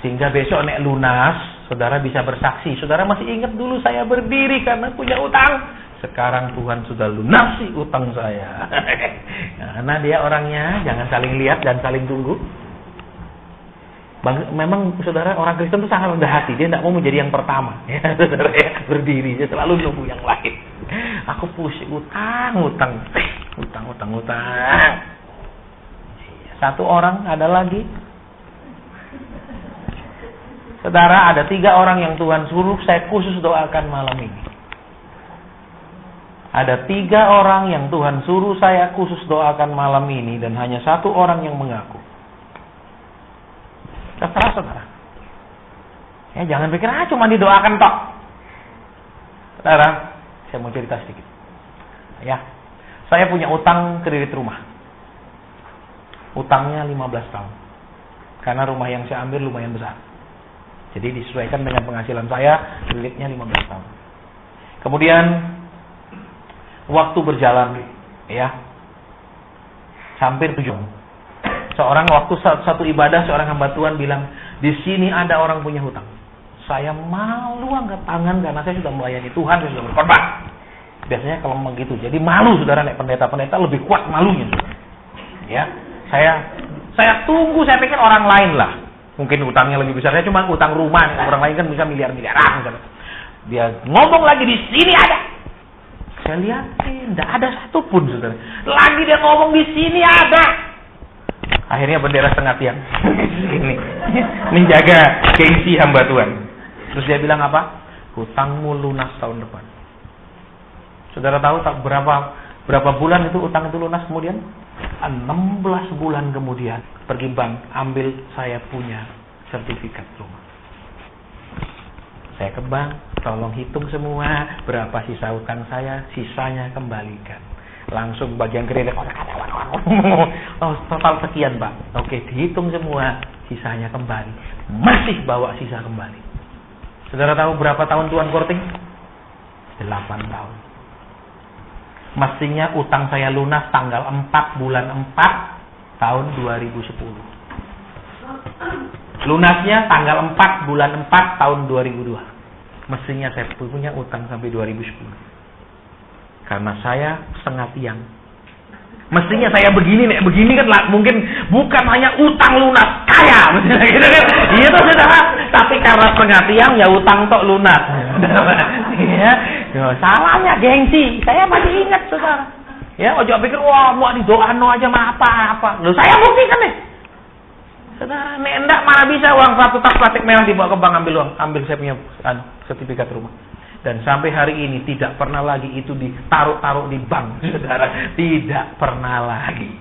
Sehingga besok nek lunas, saudara bisa bersaksi. Saudara masih ingat dulu saya berdiri karena punya utang. Sekarang Tuhan sudah lunasi utang saya. Karena dia orangnya jangan saling lihat dan saling tunggu. Memang saudara, orang Kristen itu sangat rendah hati. Dia tidak mau menjadi yang pertama. Ya, saudara, ya, berdiri. Dia selalu nunggu yang lain. Aku pusing utang. Satu orang ada lagi. Saudara, ada 3 orang yang Tuhan suruh saya khusus doakan malam ini. Ada 3 orang yang Tuhan suruh saya khusus doakan malam ini, dan hanya 1 orang yang mengaku. Terserah saudara. Ya, jangan pikir cuma didoakan tok. Saudara, saya mau cerita sedikit. Ya, saya punya utang kredit rumah. Utangnya 15 tahun. Karena rumah yang saya ambil lumayan besar. Jadi disesuaikan dengan penghasilan saya, kreditnya 15 tahun. Kemudian waktu berjalan, ya, hampir 7 tahun. Seorang waktu satu ibadah, seorang hamba Tuhan bilang, di sini ada orang punya hutang. Saya malu angkat tangan karena saya sudah melayani Tuhan, saya sudah berkorban. Biasanya kalau begitu, jadi malu saudara, nek pendeta-pendeta lebih kuat malunya. Ya, saya tunggu, saya pikir orang lain lah. Mungkin utangnya lebih besar, saya cuma utang rumah, orang lain kan bisa miliar-miliaran. Dia ngomong lagi, di sini ada. Saya lihat, tidak ada satupun saudara. Lagi dia ngomong, di sini ada. Akhirnya bendera setengah tiang. Ini menjaga gengsi hamba Tuhan. Terus dia bilang apa? Hutangmu lunas tahun depan. Saudara tahu tak berapa bulan itu utang itu lunas kemudian? 16 bulan kemudian pergi bank, ambil saya punya sertifikat rumah. Saya ke bank, tolong hitung semua berapa sisa utang saya, sisanya kembalikan. Langsung bagian kredit, oh total sekian Pak. Oke, dihitung semua, sisanya kembali. Masih bawa sisa kembali. Saudara tahu berapa tahun Tuhan korting? 8 tahun. Mestinya utang saya lunas tanggal 4 bulan 4 tahun 2010. Lunasnya tanggal 4 bulan 4 tahun 2002. Mestinya saya punya utang sampai 2010. Karena saya setengah tiang. Mestinya saya begini kan mungkin bukan hanya utang lunas, kaya. Gitu kan? Iya toh saudara. Tapi karena setengah tiang ya utang tok lunas. Ya, salahnya gengsi. Saya masih ingat saudara. Ya, ojo pikir wah mau didoano aja mah apa-apa. Loh, saya buktikan nih. Saudara, nek enggak mana bisa uang 1 tas plastik merah dibawa ke bank, ambil saya punya sertifikat rumah. Dan sampai hari ini tidak pernah lagi itu ditaruh di bank, saudara. Tidak pernah lagi,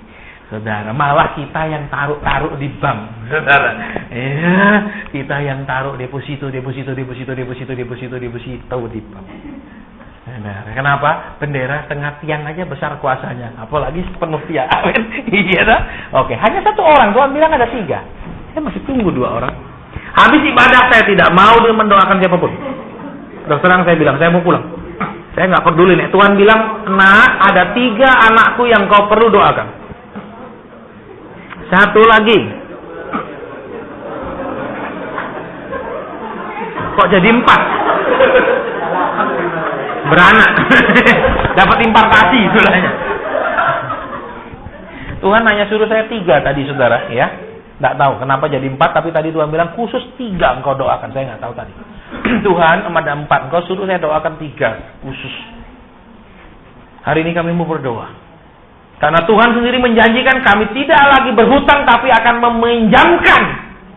saudara. Malah kita yang taruh di bank, saudara. Ya, kita yang taruh deposito di bank. Saudara, kenapa? Bendera setengah tiang aja besar kuasanya, apalagi penuh tiang. Iya dah. Oke, hanya 1 orang. Tuhan bilang ada 3. Saya masih tunggu 2 orang. Habis ibadah saya tidak mau mendoakan siapapun. Terus terang saya bilang, saya mau pulang. Saya nggak peduli nih. Tuhan bilang, nak, ada 3 anakku yang kau perlu doakan. 1 lagi. Kok jadi 4? Beranak. Dapat impartasi istilahnya. Tuhan hanya suruh saya 3 tadi saudara, ya. Nggak tahu kenapa jadi 4, tapi tadi Tuhan bilang khusus 3 engkau doakan. Saya nggak tahu tadi. Tuhan, ada 4, engkau suruh saya doakan 3 khusus. Hari ini kami mau berdoa. Karena Tuhan sendiri menjanjikan kami tidak lagi berhutang, tapi akan meminjamkan.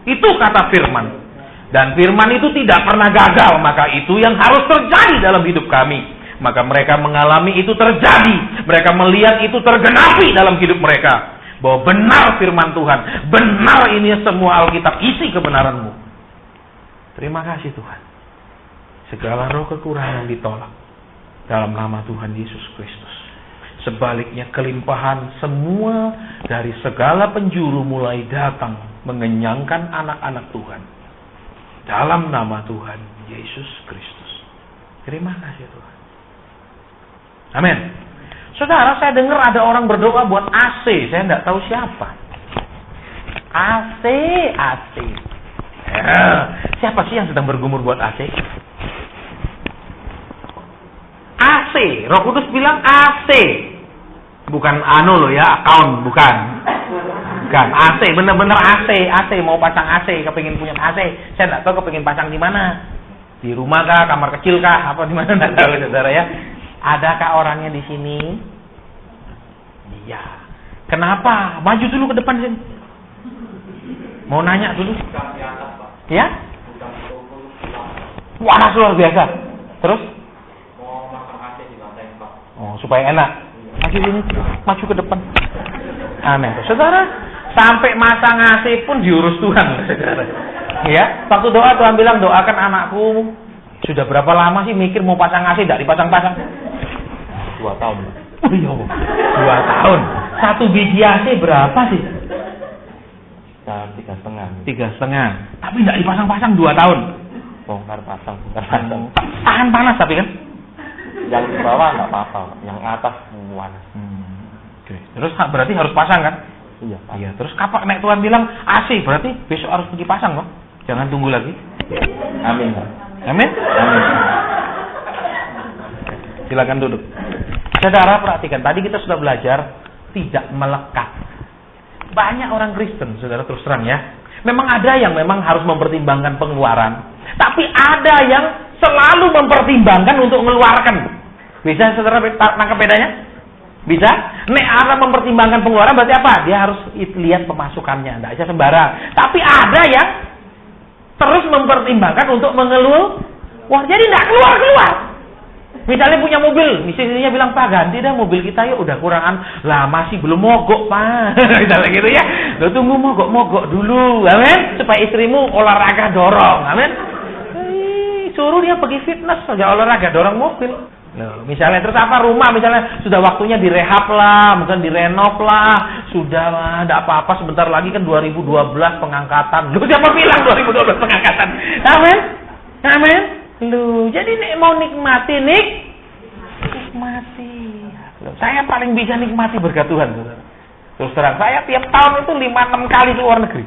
Itu kata firman. Dan firman itu tidak pernah gagal, maka itu yang harus terjadi dalam hidup kami. maka mereka mengalami itu terjadi. Mereka melihat itu tergenapi dalam hidup mereka. Bahwa benar firman Tuhan. Benar ini semua Alkitab, isi kebenaran-Mu. Terima kasih Tuhan. Segala roh kekurangan ditolak dalam nama Tuhan Yesus Kristus. Sebaliknya kelimpahan semua dari segala penjuru mulai datang mengenyangkan anak-anak Tuhan. Dalam nama Tuhan Yesus Kristus. Terima kasih Tuhan. Amin. Saudara, saya dengar ada orang berdoa buat AC. Saya tidak tahu siapa. AC. Siapa sih yang sedang bergumul buat AC? AC. Roh Kudus bilang AC. Bukan loh ya, account, bukan. Bukan AC, bener-bener AC, mau pasang AC, kepingin punya AC. Saya tidak tahu kepingin pasang di mana. Di rumah kah, kamar kecil kah, apa di mana tidak tahu saudara ya. Adakah orangnya di sini? Iya. Kenapa? Maju dulu ke depan sini. Mau nanya dulu. Ya? Wah, luar biasa. Terus? Mau masang AC di lantai 4. Oh, supaya enak. Maju sini, maju ke depan. Amin. Saudara, sampai masang AC pun diurus Tuhan, saudara. Ya, waktu doa Tuhan bilang, doakan anakku. Sudah berapa lama sih mikir mau pasang AC, tidak dipasang-pasang? 2 tahun. Oh iya, 2 tahun. Satu biji AC berapa sih? 3,5. 3,5. Tapi tidak dipasang-pasang 2 tahun. Bongkar pasang. Tahan panas tapi kan? Yang di bawah nggak apa-apa, yang atas panas. Oke. Terus berarti harus pasang kan? Iya. Iya. Terus kapan nek Tuhan bilang AC, berarti besok harus pergi pasang loh. Jangan tunggu lagi. Amin. Amin. Amin. Silakan duduk. Saudara, perhatikan, tadi kita sudah belajar tidak melekat. Banyak orang Kristen, saudara, terus terang ya. Memang ada yang memang harus mempertimbangkan pengeluaran, tapi ada yang selalu mempertimbangkan untuk mengeluarkan. Bisa saudara tangkap bedanya? Bisa? Nek ada mempertimbangkan pengeluaran berarti apa? Dia harus lihat pemasukannya, tidak bisa sembarang. Tapi ada yang terus mempertimbangkan untuk mengeluh. Wah, jadi tidak keluar. Misalnya punya mobil, istrinya bilang, Pak ganti dah mobil kita yuk, udah kurangan. Lah masih belum mogok Pak. Misalnya gitu ya. Lo tunggu mogok dulu, amin. Supaya istrimu olahraga dorong, amin. Suruh dia pergi fitness saja olahraga dorong mobil. Loh, misalnya terus apa rumah, misalnya sudah waktunya direhab lah, mungkin direnov lah, sudah lah, tidak apa-apa, sebentar lagi kan 2012 pengangkatan. Lu siapa bilang 2012 pengangkatan? Amin. Lu jadi mau nikmati. Loh, saya paling bisa nikmati berkat Tuhan. Terus terang, saya tiap tahun itu 5-6 kali ke luar negeri.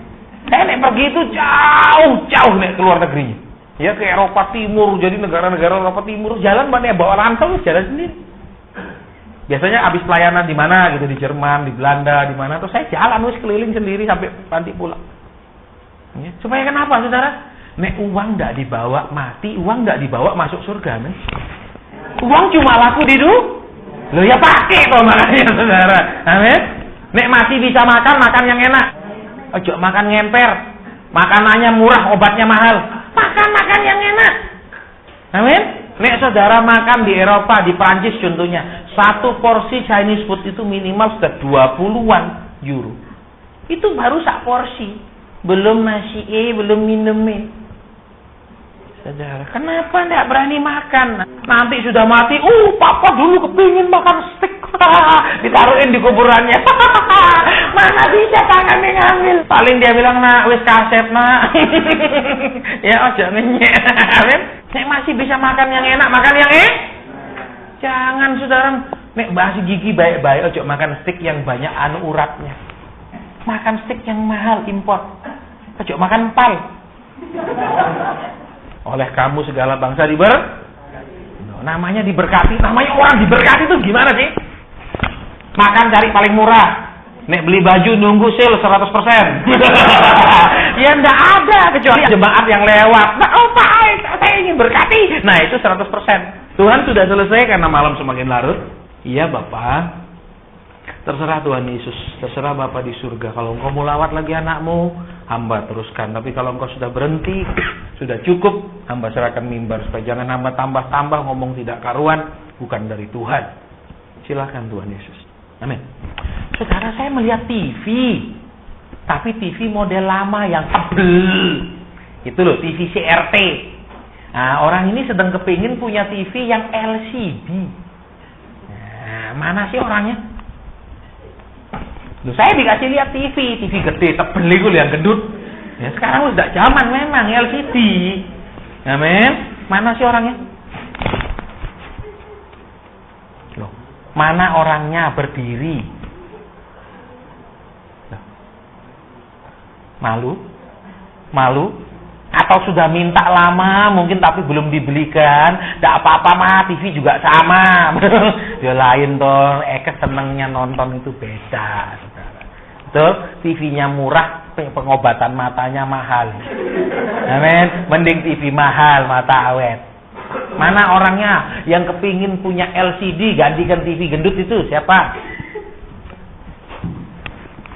Saya pergi itu jauh ke luar negerinya. Ya ke Eropa Timur, jadi negara-negara Eropa Timur jalan mana ya bawa rantau jalan sendiri. Biasanya habis pelayanan di mana gitu, di Jerman, di Belanda, di mana, terus saya jalan keliling sendiri sampai nanti pulang. Ya, supaya kenapa saudara? Nek uang tidak dibawa mati, uang tidak dibawa masuk surga, men. Uang cuma laku di dunia. Loh ya pakai toh makanya saudara. Amin. Nek masih bisa makan yang enak. Ojo makan ngemper. Makanannya murah, obatnya mahal. Makan yang enak. Amin. Nek saudara makan di Eropa, di Prancis contohnya, satu porsi Chinese food itu minimal sudah 20-an euro. Itu baru sak porsi. Belum nasi, belum minum. Saudara, kenapa tidak berani makan? Nanti sudah mati, papa dulu kepingin makan steak. Ditaruhin di kuburannya. Mana bisa tangan yang ngambil? Paling dia bilang, nak, wis kaset, nak. Ya, jangan ngenyek. Nek masih bisa makan yang enak, makan yang jangan, saudara. Nek masih gigi baik-baik, ojo makan steak yang banyak uratnya. Makan steak yang mahal, import. Ojo makan empal. Oleh kamu segala bangsa namanya diberkati. Namanya orang diberkati itu gimana sih? Makan cari paling murah. Nek beli baju nunggu sale 100%. Ya enggak ada kecuali jemaat yang lewat. Nah, Pak, saya ingin berkati. Nah, itu 100%. Tuhan sudah selesai karena malam semakin larut. Iya, Bapak. Terserah Tuhan Yesus, terserah Bapa di surga. Kalau engkau mau lawat lagi anakmu, hamba teruskan. Tapi kalau engkau sudah berhenti, sudah cukup, hamba serahkan mimbar. Supaya jangan hamba tambah-tambah ngomong tidak karuan. bukan dari Tuhan. Silakan Tuhan Yesus. Amin. Saudara, saya melihat TV. Tapi TV model lama yang tebel. Itu loh, TV CRT. Nah, orang ini sedang kepingin punya TV yang LCD. Nah, mana sih orangnya? Loh, saya dikasih lihat TV gede, tebel itu yang gendut. Ya, sekarang udah zaman memang LCD. Amin. Mana sih orangnya? Loh, mana orangnya berdiri? Loh. Malu? Atau sudah minta lama mungkin tapi belum dibelikan? Tidak apa-apa mah, TV juga sama. Ya lain toh, senengnya nonton itu beda. Betul? TV-nya murah, pengobatan matanya mahal. Amin. Mending TV mahal, mata awet. Mana orangnya yang kepingin punya LCD gantikan TV gendut itu? Siapa?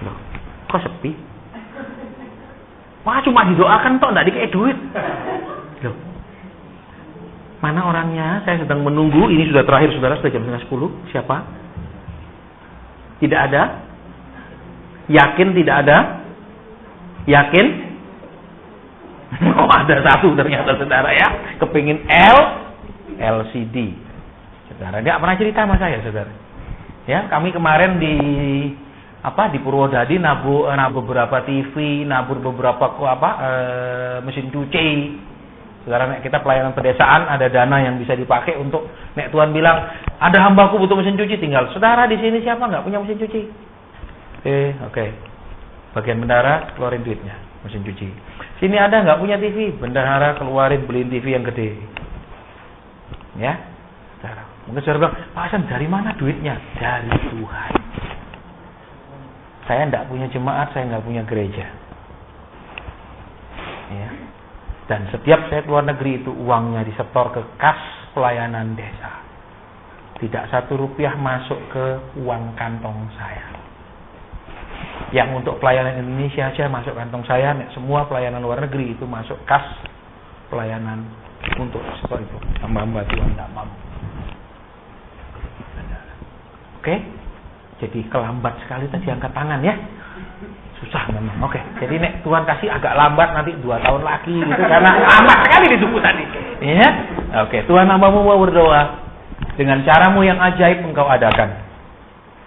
Loh, kok sepi? Wah, cuma didoakan toh, enggak dikasih duit. Loh. Mana orangnya? Saya sedang menunggu. Ini sudah terakhir, saudara, sudah jam 9:30. Siapa? Tidak ada? Yakin tidak ada? Yakin? Oh, ada satu ternyata, saudara ya. Kepingin LCD. Saudara, dia pernah cerita sama saya, saudara. Ya, kami kemarin di Purwodadi nabur beberapa TV, nabur beberapa mesin cuci. Saudara, kita pelayanan pedesaan, ada dana yang bisa dipakai untuk nek Tuhan bilang ada hambaku butuh mesin cuci, tinggal saudara di sini siapa nggak punya mesin cuci? Oke. Bagian bendahara keluarin duitnya mesin cuci. Sini ada nggak punya TV? Bendahara keluarin beliin TV yang gede. Ya, saudara. Mungkin saudara bilang, Pak Hasan dari mana duitnya? Dari Tuhan. Saya tidak punya jemaat, saya nggak punya gereja. Ya. Dan setiap saya keluar negeri itu uangnya disetor ke kas pelayanan desa. Tidak satu rupiah masuk ke uang kantong saya. Yang untuk pelayanan Indonesia saja masuk kantong saya, semua pelayanan luar negeri itu masuk kas pelayanan untuk setor itu. Hamba-hamba Tuhan tidak mampu. Oke? Jadi kelambat sekali tadi angkat tangan ya. Susah memang. Oke. Jadi nek Tuhan kasih agak lambat nanti 2 tahun lagi gitu karena lambat sekali ditunggu tadi. Ya. Oke, Tuhan hambamu mau berdoa. Dengan caramu yang ajaib engkau adakan.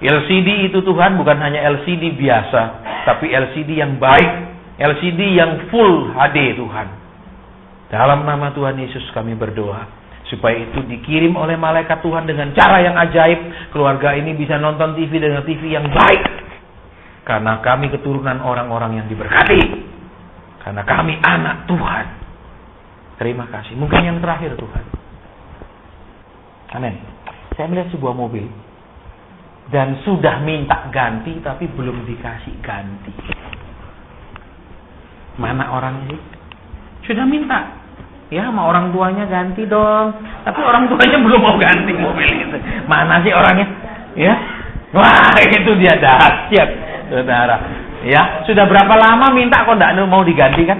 LCD itu Tuhan bukan hanya LCD biasa, tapi LCD yang baik, LCD yang full HD Tuhan. Dalam nama Tuhan Yesus kami berdoa. Supaya itu dikirim oleh malaikat Tuhan dengan cara yang ajaib. Keluarga ini bisa nonton TV dengan TV yang baik. Karena kami keturunan orang-orang yang diberkati. Karena kami anak Tuhan. Terima kasih. Mungkin yang terakhir Tuhan. Amin. Saya melihat sebuah mobil. Dan sudah minta ganti tapi belum dikasih ganti. Mana orangnya sih? Sudah minta. Ya, sama orang tuanya ganti dong. Tapi orang tuanya belum mau ganti mobil itu. Mana sih orangnya? Ya. Wah, itu dia dahsyat, saudara. Ya, sudah berapa lama minta kok enggak mau diganti kan?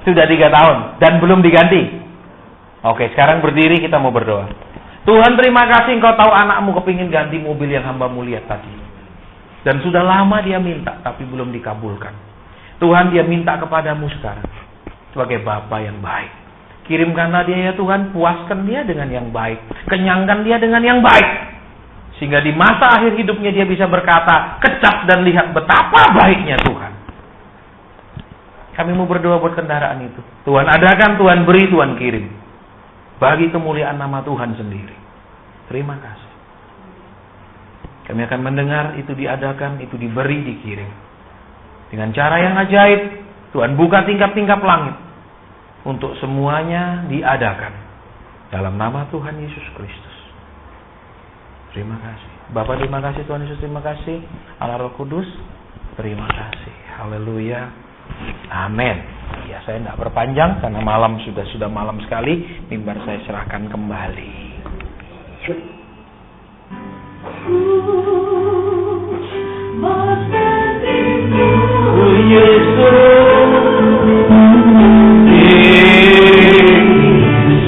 Sudah 3 tahun dan belum diganti. Oke, sekarang berdiri kita mau berdoa. Tuhan, terima kasih Engkau tahu anakmu kepingin ganti mobil yang hambamu lihat tadi. Dan sudah lama dia minta tapi belum dikabulkan. Tuhan, dia minta kepadamu sekarang. Sebagai Bapa yang baik. Kirimkanlah dia ya Tuhan, puaskan dia dengan yang baik. Kenyangkan dia dengan yang baik. Sehingga di masa akhir hidupnya dia bisa berkata, kecap dan lihat betapa baiknya Tuhan. Kami mau berdoa buat kendaraan itu. Tuhan adakan, Tuhan beri, Tuhan kirim. Bagi kemuliaan nama Tuhan sendiri. Terima kasih. Kami akan mendengar itu diadakan, itu diberi, dikirim. Dengan cara yang ajaib. Tuhan buka tingkap-tingkap langit untuk semuanya diadakan dalam nama Tuhan Yesus Kristus. Terima kasih. Bapak terima kasih, Tuhan Yesus terima kasih. Allah Roh Kudus terima kasih. Haleluya. Amin. Ya, saya tidak perpanjang karena malam sudah malam sekali. Mimbar saya serahkan kembali.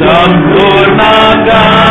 Sempurnakan